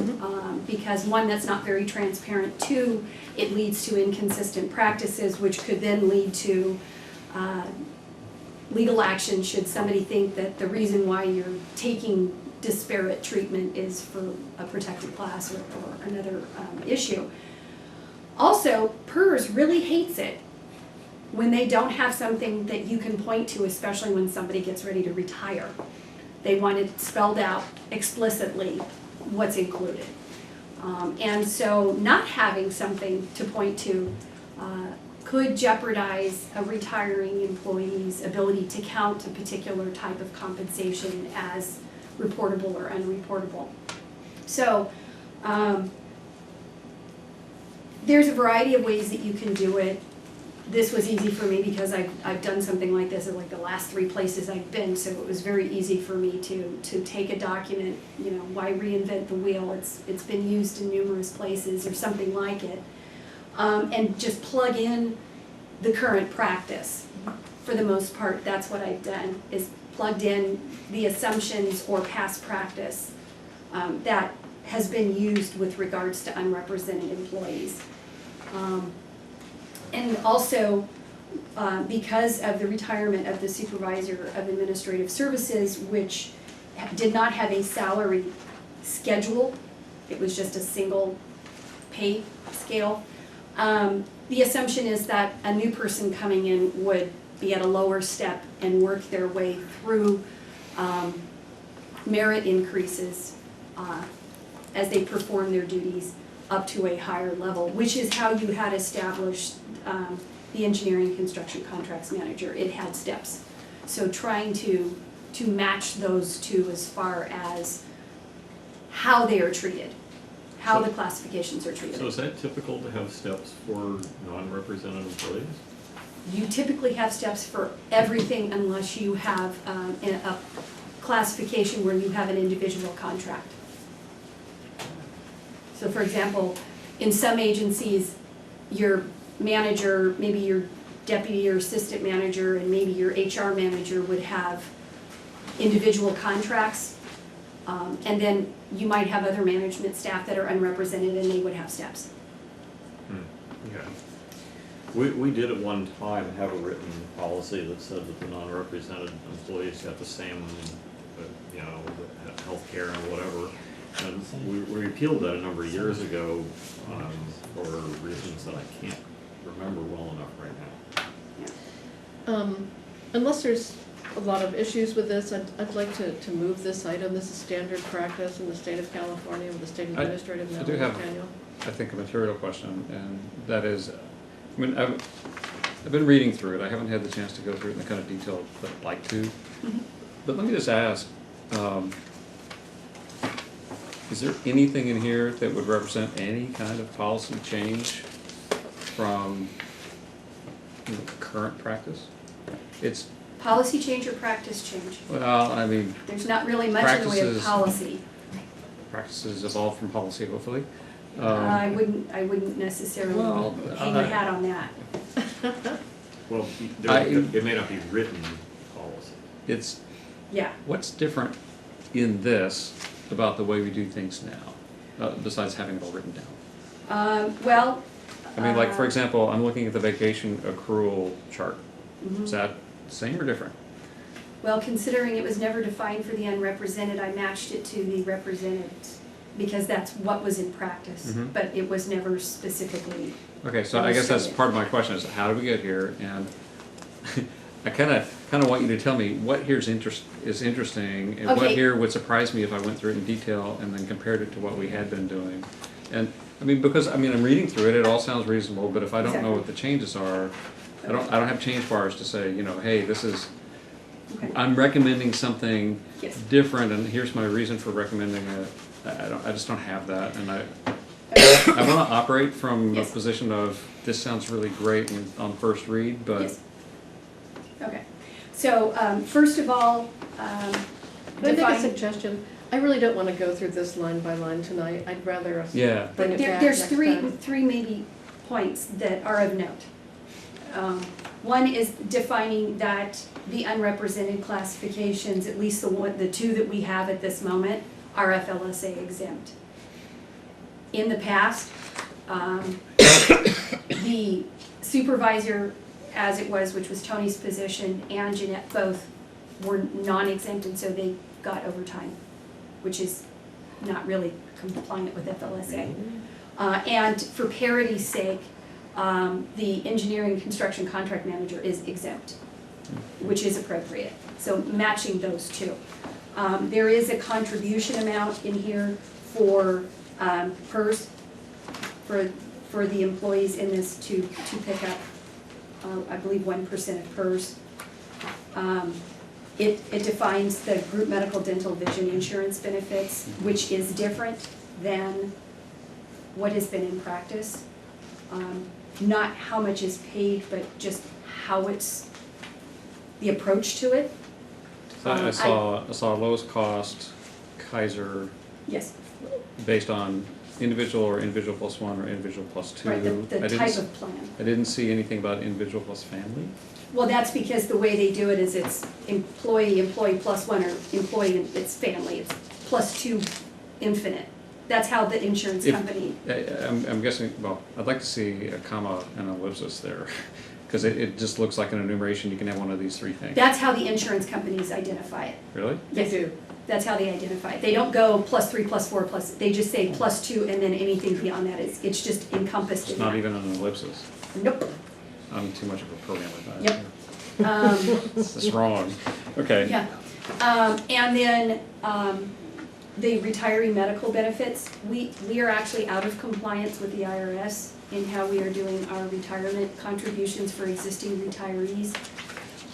because one, that's not very transparent. Two, it leads to inconsistent practices, which could then lead to legal action should somebody think that the reason why you're taking disparate treatment is for a protected class or another issue. Also, PERS really hates it when they don't have something that you can point to, especially when somebody gets ready to retire. They want it spelled out explicitly what's included. And so not having something to point to could jeopardize a retiring employee's ability to count a particular type of compensation as reportable or unreportable. So There's a variety of ways that you can do it. This was easy for me because I've done something like this in like the last 3 places I've been, so it was very easy for me to take a document, you know, why reinvent the wheel? It's been used in numerous places or something like it, and just plug in the current practice. For the most part, that's what I've done, is plugged in the assumptions or past practice that has been used with regards to unrepresented employees. And also, because of the retirement of the supervisor of administrative services, which did not have a salary schedule, it was just a single pay scale. The assumption is that a new person coming in would be at a lower step and work their way through merit increases as they perform their duties up to a higher level, which is how you had established the engineering construction contracts manager. It had steps. So trying to match those two as far as how they are treated, how the classifications are treated. So is that typical to have steps for non-represented employees? You typically have steps for everything unless you have a classification where you have an individual contract. So for example, in some agencies, your manager, maybe your deputy or assistant manager, and maybe your HR manager would have individual contracts. And then you might have other management staff that are unrepresented and they would have steps. Okay. We did at one time have a written policy that said that the non-represented employees got the same, you know, health care and whatever. And we repealed that a number of years ago for reasons that I can't remember well enough right now. Unless there's a lot of issues with this, I'd like to move this item. This is standard practice in the state of California with the state administrative I do have, manual. I think, a material question, and that is, I mean, I've been reading through it. I haven't had the chance to go through it in the kind of detail that I'd like to. Mm-hmm. But let me just ask, is there anything in here that would represent any kind of policy change from current practice? It's, Policy change or practice change? well, I mean, There's not really much in the way of Practices- policy. practices evolve from policy, hopefully. I wouldn't necessarily Well, hang a hat on that. Well, it may not be written policy. It's, Yeah. what's different in this about the way we do things now, besides having it all written down? Well. I mean, like, for example, I'm looking at the vacation accrual chart. Mhm. Is that the same or different? Well, considering it was never defined for the unrepresented, I matched it to the represented because that's what was in practice, Mhm. but it was never specifically. Okay, so I guess that's Illustrated. part of my question is, how do we get here? And I kind of want you to tell me what here's is interesting, and what Okay. here would surprise me if I went through it in detail and then compared it to what we had been doing. And, I mean, because, I mean, I'm reading through it, it all sounds reasonable, but if I don't know what the changes are, I don't have change bars to say, you know, hey, this is, Okay. I'm recommending something Yes. different, and here's my reason for recommending it. I just don't have that, and I want to operate from Yes. a position of, this sounds really great and on first read, but Yes. Okay. So, first of all, Can I make a define. suggestion? I really don't want to go through this line by line tonight. I'd rather us yeah. bring it back There's next three time. maybe points that are of note. One is defining that the unrepresented classifications, at least the two that we have at this moment, are FLSA exempt. In the past, the supervisor, as it was, which was Tony's position, and Jeanette both were non-exempt, and so they got overtime, which is not really compliant with FLSA. And for parity's sake, the engineering construction contract manager is exempt, which is appropriate. So matching those two. There is a contribution amount in here for PERS, for the employees in this to pick up, I believe 1% of PERS. It defines the group medical dental vision insurance benefits, which is different than what has been in practice. not how much is paid, but just how it's, the approach to it. So I saw lowest cost Kaiser Yes, based on individual or individual plus one or individual plus two. right, I the didn't type s- of plan. I didn't see anything about individual plus family. Well, that's because the way they do it is it's employee plus one, or employee, it's family, it's plus two infinite. That's how the insurance If- company, I'm guessing, well, I'd like to see a comma and an ellipsis there, because it just looks like an enumeration, you can have one of these three things. that's how the insurance companies identify it. Really? They Yes. do. That's how they identify it. They don't go plus three, plus four, plus, they just say plus two, and then anything beyond that is, it's just encompassed It's in not that. even an ellipsis. Nope. I'm too much of a programmer. Yep. It's wrong. Okay. Yeah, and then, the retiree medical benefits, we are actually out of compliance with the IRS in how we are doing our retirement contributions for existing retirees.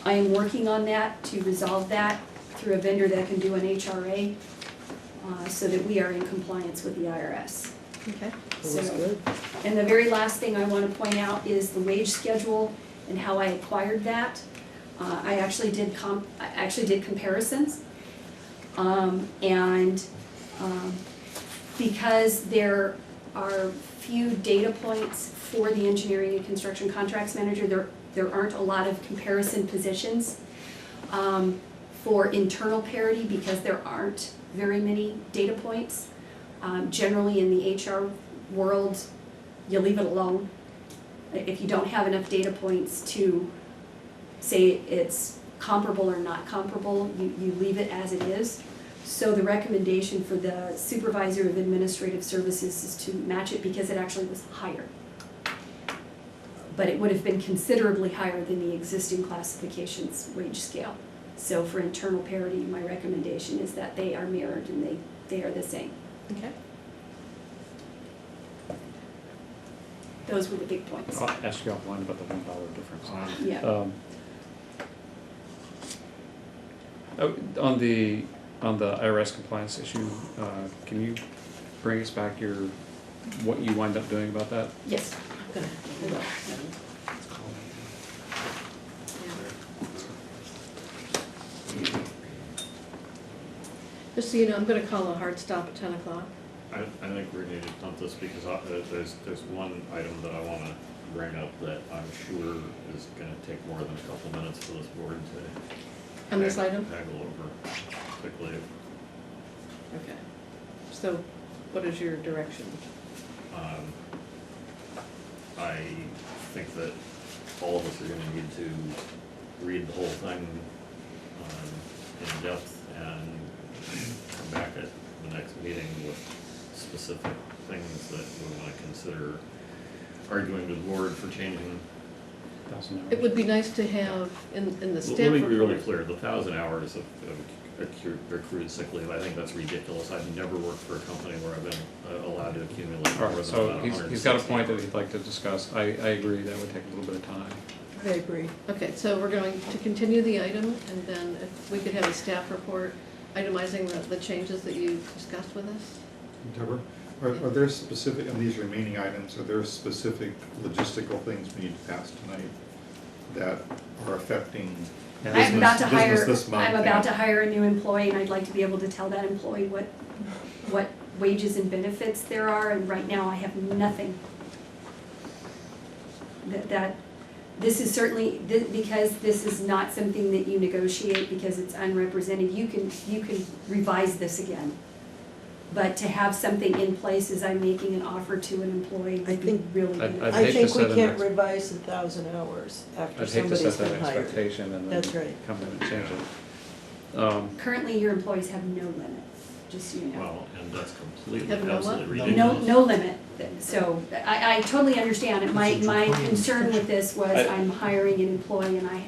I am working on that to resolve that through a vendor that can do an HRA, so that we are in compliance with the IRS. Okay. So, and the very last thing I want to point out is the wage schedule and how I acquired that. I actually did comparisons. Because there are few data points for the engineering and construction contracts manager, there aren't a lot of comparison positions for internal parity, because there aren't very many data points. Generally in the HR world, you leave it alone. If you don't have enough data points to say it's comparable or not comparable, you leave it as it is. So the recommendation for the supervisor of administrative services is to match it, because it actually was higher. But it would have been considerably higher than the existing classifications wage scale. So for internal parity, my recommendation is that they are mirrored and they are the same. Okay. Those were the big points. I'll ask you offline about the $1 difference. Yeah. On the IRS compliance issue, can you bring us back what you wind up doing about that? Yes. I'm gonna hold up. Just so you know, I'm gonna call a hard stop at 10 o'clock. I think we need to dump this because there's one item that I wanna bring up that I'm sure is gonna take more than a couple minutes for this board to. On this item? Haggle over quickly. Okay. So what is your direction? I think that all of us are gonna need to read the whole thing in depth and come back at the next meeting with specific things that we wanna consider arguing with the board for changing. 1,000 hours. It would be nice to have in the staff Let me be really report. clear, the 1,000 hours of accrued sick leave, I think that's ridiculous. I've never worked for a company where I've been allowed to accumulate All more right, than so about he's got a 160 point that hours. he'd like to discuss. I agree, that would take a little bit of time. I agree. Okay, so we're going to continue the item, and then if we could have a staff report itemizing the changes that you discussed with us? Deborah, are there specific, on these remaining items, are there specific logistical things we need to pass tonight that are affecting I'm about to hire, business this month? I'm about to hire a new employee, and I'd like to be able to tell that employee what wages and benefits there are, and right now I have nothing. This is certainly, because this is not something that you negotiate because it's unrepresented, you can revise this again. But to have something in place as I'm making an offer to an employee I would be think- really I'd good. hate I to think we set an can't ex- revise 1,000 hours after I'd hate to somebody's set that been hired. expectation and That's then right. come in and change it. Currently, your employees have no limit, just so you know. Well, and that's completely, Have no what? absolutely No, ridiculous. no limit, so I totally understand it. My concern with this was I- I'm hiring an employee and I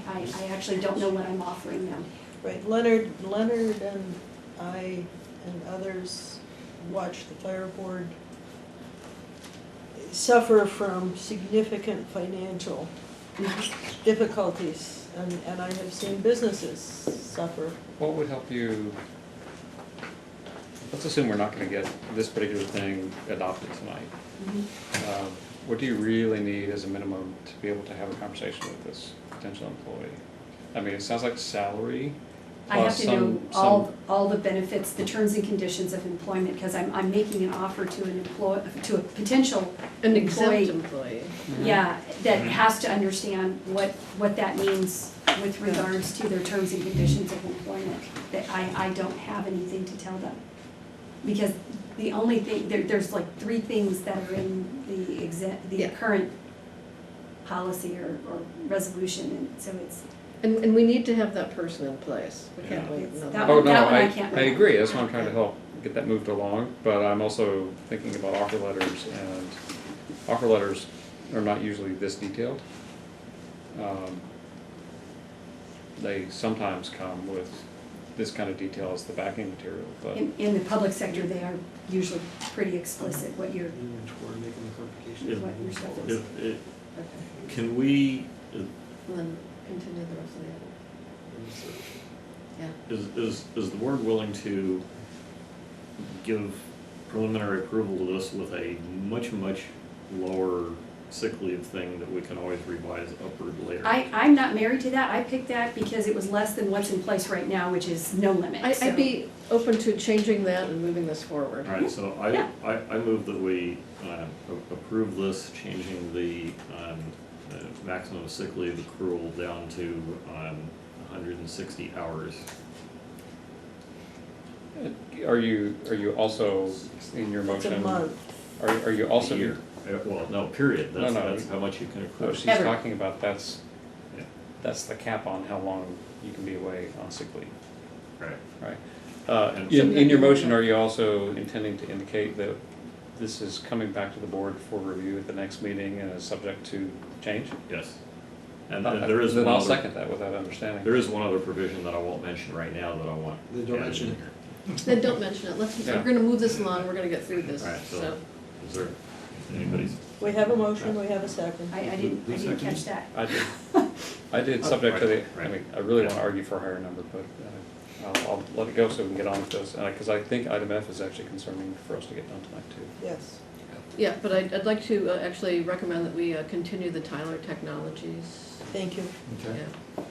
actually don't know what I'm offering them. Right, Leonard and I and others watch the fire board suffer from significant financial difficulties, and I have seen businesses suffer. What would help you, let's assume we're not gonna get this particular thing adopted tonight. what do you really need as a minimum to be able to have a conversation with this potential employee? I mean, it sounds like salary I have plus to know some. all the benefits, the terms and conditions of employment, because I'm making an offer to to a potential An exempt employee. employee. Yeah, that has to understand what that means with regards to their terms and conditions of employment, that I don't have anything to tell them. Because the only thing, there's like 3 things that are in the Yeah. current policy or resolution, and so it's, And we need to have that person in place. We can't Yeah. wait It's another. that Oh, one- no, I I can't agree, that's why I'm trying to help get that moved along, but I'm also thinking about offer letters, and offer letters are not usually this detailed. They sometimes come with this kind of detail as the backing material, but. in the public sector, they are usually pretty explicit what your what your stuff is. Okay. Can we, And then continue the rest of the other. Yeah. is the board willing to give preliminary approval to this with a much lower sick leave thing that we can always revise upward later? I'm not married to that. I picked that because it was less than what's in place right now, which is no limit. So- I'd be open to changing that and moving this forward. All right, so Yeah. I move that we approve this, changing the maximum sick leave accrual down to 160 hours. Are you also, in your It's a motion, month. are you also? A year. Well, no, period, No, no. that's how much you can accrue. No, she's Ever. talking about Yeah. that's the cap on how long you can be away on sick leave, Right. right? And- In your motion, are you also intending to indicate that this is coming back to the board for review at the next meeting and is subject to change? Yes. And there is Then one I'll other, second that without understanding. there is one other provision that I won't mention right now that I want. Then don't added mention in it. here. Then don't mention it. Yeah. We're gonna move this along, we're gonna get through this, All right, so. so is there anybody's? We have a motion, we have a second. I didn't catch that. I did, subject to the, I Right. mean, I really want to argue for a higher number, but I'll let it go so we can get on with this, because I think item F is actually concerning for us to get done tonight too. Yes. Yeah, but I'd like to actually recommend that we continue the Tyler Technologies. Thank you. Okay. Yeah.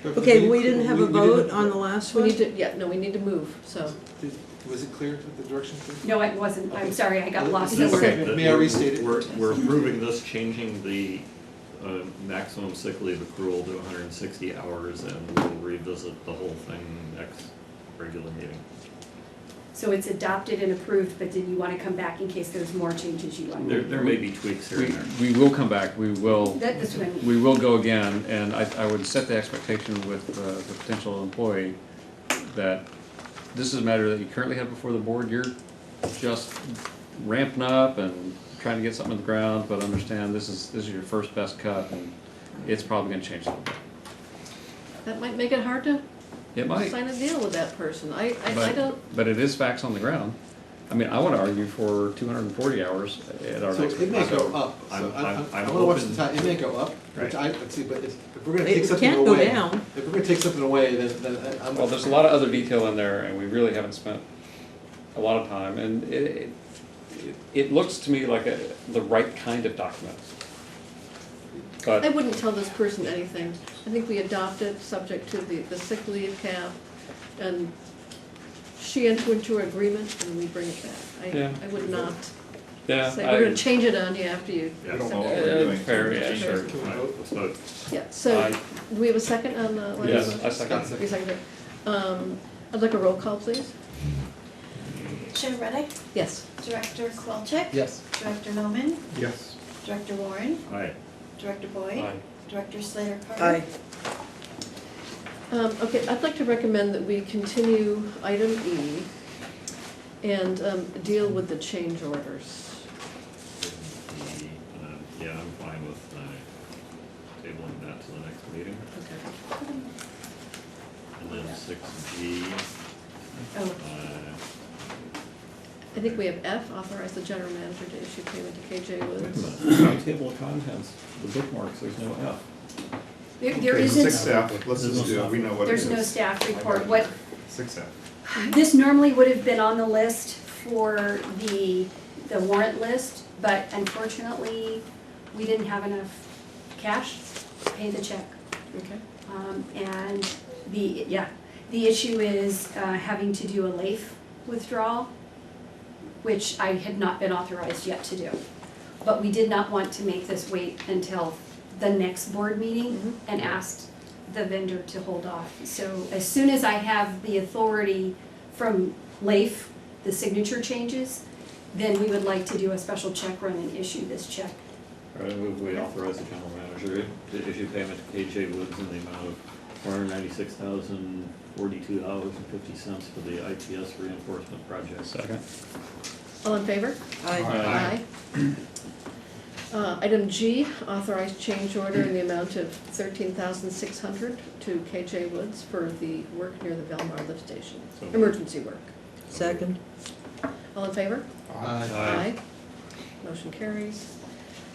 But Okay, we didn't have a we vote didn't- on the last We one? need to, we need to move, so. Was it clear what the direction clear? No, it wasn't. I'm sorry, I got lost This- somewhere. Okay. May I restate it? We're approving this, changing the maximum sick leave accrual to 160 hours, and we'll revisit the whole thing next regular meeting. So it's adopted and approved, but did you want to come back in case there's more changes you want? There may be tweaks here and there. We will come back, we will, That's what I mean. we will go again, and I would set the expectation with the potential employee that this is a matter that you currently have before the board, you're just ramping up and trying to get something on the ground, but understand this is your first best cut, and it's probably gonna change a little bit. That might make it hard to It might, sign a deal with that person. I don't, but it is facts on the ground. I mean, I wanna argue for 240 hours at our So next. it may go so- up, so I'm I wanna watch the open- time, it may go up, which Right. let's see, but if we're gonna take It something can't go away. down. If we're gonna take something away, then I'm. Well, there's a lot of other detail in there, and we really haven't spent a lot of time, and it looks to me like the right kind of document. I But, wouldn't tell this person anything. I think we adopt it subject to the sick leave cap, and she enter into an agreement, and we bring it back. Yeah. I would not yeah, say, we're gonna I, change it on you after you. Yeah, We don't know accept what it. we're doing. fair, yeah, Change sure. it. All right, let's vote. Yeah, so, I- do we have a second on the last? yes, I Scott second. second. You seconded. I'd like a roll call, please. Chair Reddick, Yes. Director Kwalcheck. Yes. Director Loman, Yes. Director Warren, Aye. Director Boyd, Aye. Director Slater Carter. Aye. Okay, I'd like to recommend that we continue item E and deal with the change orders. Yeah, I'm fine with tabling that to the next meeting. Okay. And then 6G, Oh, I think we have F, authorize the general manager to issue payment to KJ wait a Woods. minute, my table of contents, the bookmarks, there's no F. there Okay, 6 isn't, F, let's just do it, we know what it is. there's no staff report. What, 6 F. this normally would have been on the list for the warrant list, but unfortunately, we didn't have enough cash to pay the check. Okay. And the issue is having to do a LAIF withdrawal, which I had not been authorized yet to do. But we did not want to make this wait until the next board meeting and asked the vendor to hold off. So as soon as I have the authority from LAIF, the signature changes, then we would like to do a special check run and issue this check. All right, I move we authorize the general manager to issue payment to KJ Woods in the amount of $496,042.50 for the ITS reinforcement project. Second. All in favor? Aye. Item G, authorized change order in the amount of $13,600 to KJ Woods for the work near the Velmar lift station, So- emergency work. Second. All in favor? Aye. Motion carries.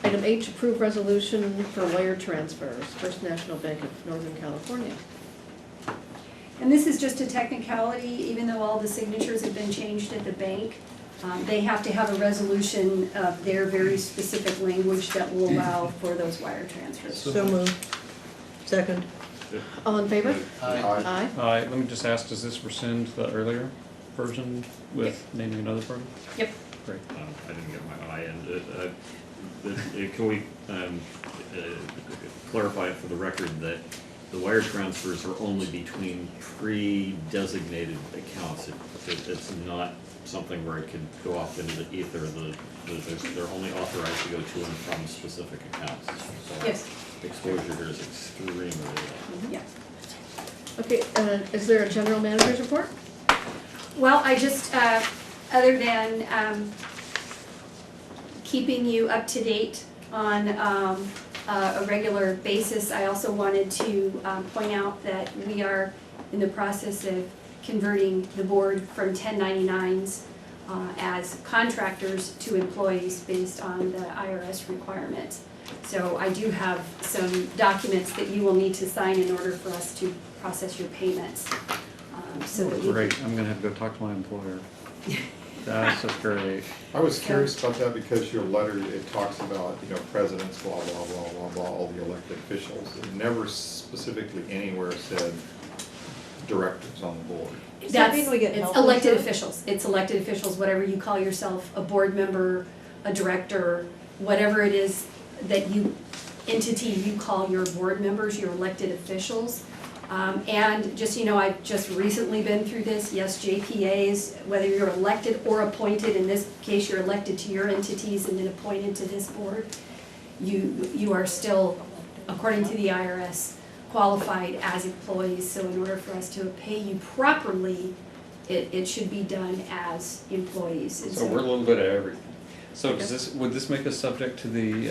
Item H, approve resolution for wire transfers, First National Bank of Northern California. And this is just a technicality, even though all the signatures have been changed at the bank. They have to have a resolution of their very specific language that will allow for those wire transfers. So moved. Second. All in favor? Aye. Aye. Let me just ask, does this rescind the earlier version with naming another party? Yep. Great. I didn't get my eye in. Can we clarify it for the record that the wire transfers are only between pre-designated accounts? It's not something where it could go off into the ether. They're only authorized to go to and from specific accounts. So Yes. exposure here is extremely low. Yeah. Okay, is there a general manager's report? Well, I just, other than keeping you up to date on a regular basis, I also wanted to point out that we are in the process of converting the board from 1099s as contractors to employees based on the IRS requirements. So I do have some documents that you will need to sign in order for us to process your payments. So that we Great, I'm gonna have to go talk to my employer. That's just great. I was curious about that because your letter, it talks about, presidents, blah, blah, blah, blah, blah, all the elected officials. It never specifically anywhere said directors on the board. Does that mean we get It's health elected insurance? officials. It's elected officials, whatever you call yourself, a board member, a director, whatever it is that entity you call your board members, your elected officials. And just, I've just recently been through this, yes, JPAs, whether you're elected or appointed, in this case, you're elected to your entities and then appointed to this board, you are still, according to the IRS, qualified as employees. So in order for us to pay you properly, it should be done as employees. And So we're a little bit of everything. So would this make us subject to the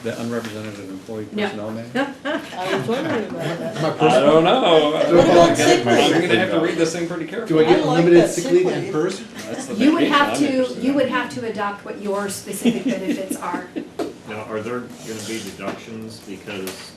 the unrepresented employee No. personnel manual? I was wondering about that. I don't know. What about sick I'm leave? gonna have to read this thing pretty Do carefully. I get I like limited that sick sick leave leave. in person? That's the You would vacation have I'm to, interested you in. would have to adopt what your specific benefits are. Now, are there gonna be deductions? Because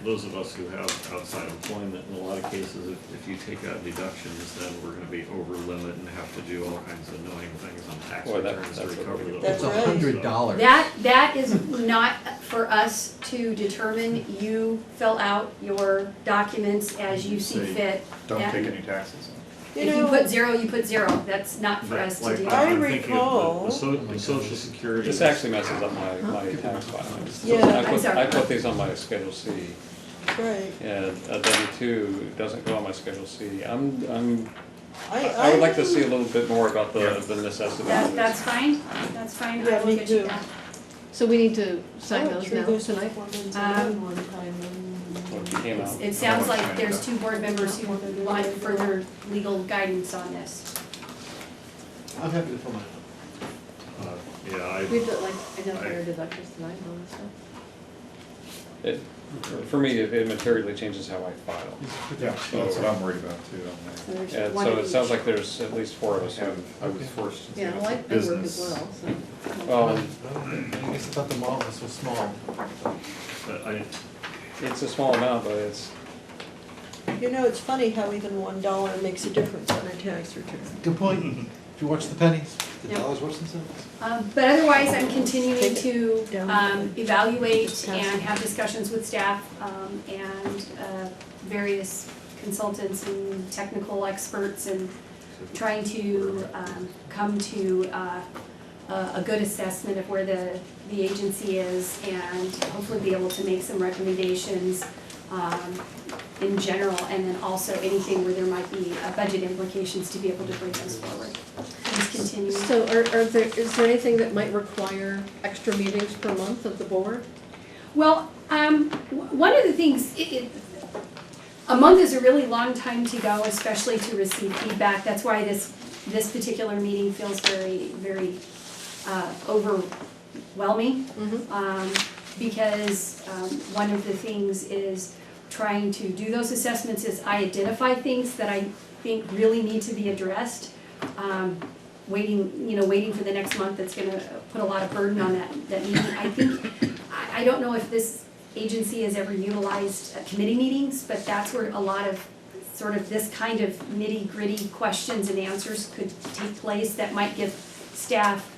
those of us who have outside employment, in a lot of cases, if you take out deductions, then we're gonna be over limit and have to do all kinds of annoying things on tax Boy, returns to that's what recover we- those. That's It's right. $100. That is not for us to determine. You fill out your documents as you see Say, fit. Don't And take any taxes on You If you know, put zero, you put zero. That's not for us to Like, do. I'm I thinking of recall- the social security. This actually messes up my tax filings. Yeah. I'm sorry. I put these on my Schedule C, right. and a W-2 doesn't go on my Schedule C. I I would like to see a little bit more about the necessity of this. That's fine. That's fine. Yeah, I will me get you too. that. So we need to I sign went those through now this tonight? performance one time. What came out. It sounds like there's two board members who want further legal guidance on this. I'm happy to fill mine out. Yeah, We have to identify our deductions tonight and all that stuff. It, for me, it materially changes how I file. it. Yeah, that's what I'm worried about too. So there's And one so of it sounds each. like there's at least four of us who, I was forced to Yeah, well, I work as business. well, so. well, I guess I thought the model was so small. but it's a small amount, but it's, You know, it's funny how even $1 makes a difference on a tax return. Good point. you watch the pennies? The Yep. dollars worse than cents? But otherwise, I'm continuing Take to down. evaluate and have discussions with staff and various consultants and technical experts and trying to come to a good assessment of where the agency is and hopefully be able to make some recommendations in general, and then also anything where there might be budget implications to be able to bring those forward. Just continue. So is there anything that might require extra meetings per month of the board? Well, one of the things, a month is a really long time to go, especially to receive feedback. That's why this particular meeting feels very, very overwhelming. Because one of the things is trying to do those assessments is I identify things that I think really need to be addressed. Waiting for the next month, that's gonna put a lot of burden on that meeting. I don't know if this agency has ever utilized committee meetings, but that's where a lot of sort of this kind of nitty-gritty questions and answers could take place that might give staff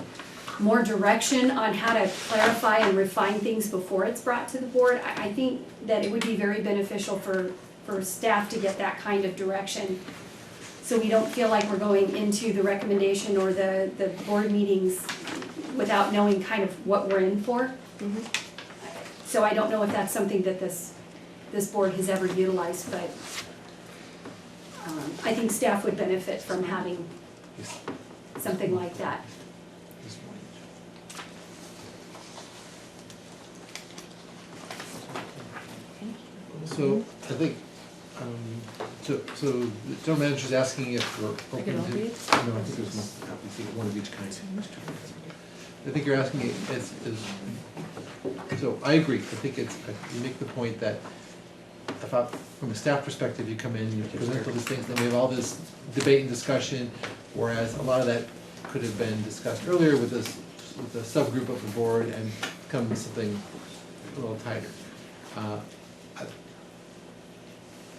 more direction on how to clarify and refine things before it's brought to the board. I think that it would be very beneficial for staff to get that kind of direction, so we don't feel like we're going into the recommendation or the board meetings without knowing kind of what we're in for. So I don't know if that's something that this board has ever utilized, but I think staff would benefit from having something like that. So I think, so the general manager's asking if we're I can open all to. read? No, I think there's one of each kind. I think you're asking it so I agree. I think you make the point that from a staff perspective, you come in, you present all these things, then we have all this debate and discussion, whereas a lot of that could have been discussed earlier with the subgroup of the board and come to something a little tighter.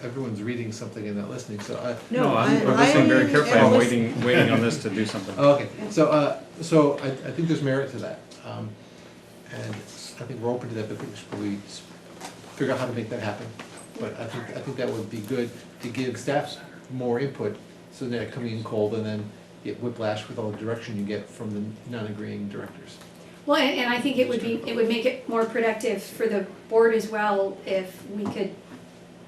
Everyone's reading something and not listening, so No, I'm listening very carefully, I'm waiting on this to do something. Okay, so I think there's merit to that. And I think we're open to that, but I think we should probably figure out how to make that happen. But I think that would be good to give staff more input, so they're not coming in cold and then get whiplash with all the direction you get from the non-agreeing directors. Well, and I think it would make it more productive for the board as well if we could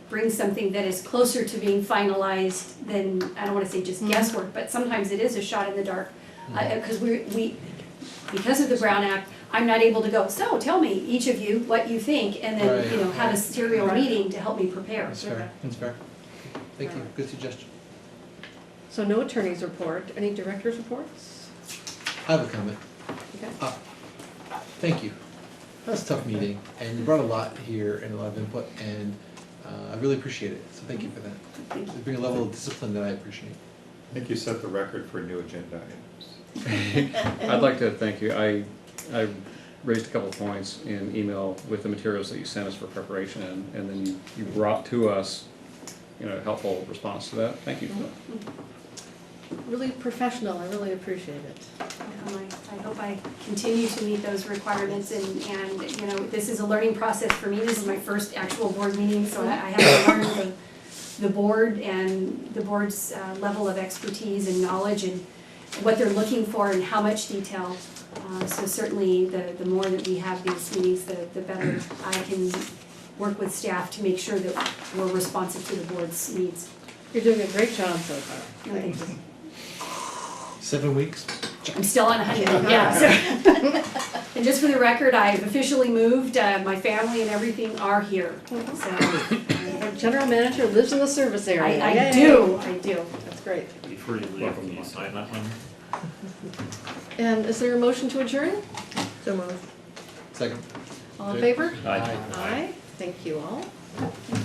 bring something that is closer to being finalized than, I don't wanna say just guesswork, but sometimes it is a shot in the dark. Cause because of the Brown Act, I'm not able to go, so tell me, each of you, what you think, and then, have a serial meeting to help me prepare. That's fair, that's fair. Thank you, good suggestion. So no attorney's report, any director's reports? I have a comment. Okay. Thank you. That was a tough meeting, and you brought a lot here and a lot of input, and I really appreciate it, so thank you for that. You bring a level of discipline that I appreciate. I think you set the record for new agenda items. I'd like to thank you. I raised a couple of points in email with the materials that you sent us for preparation, and then you brought to us, helpful response to that. Thank you for that. Really professional, I really appreciate it. I hope I continue to meet those requirements and this is a learning process for me. This is my first actual board meeting, so I have to learn the board and the board's level of expertise and knowledge and what they're looking for and how much detail. So certainly the more that we have these meetings, the better I can work with staff to make sure that we're responsive to the board's needs. You're doing a great job so far. No, thank you. 7 weeks? I'm still on a honeymoon, yeah. So. And just for the record, I've officially moved, my family and everything are here, so. Our general manager lives in the service area. I do. That's great. Before you leave, can you sign that one? And is there a motion to adjourn? So moved. Second. All in favor? Aye. Aye. Thank you all. Thank you.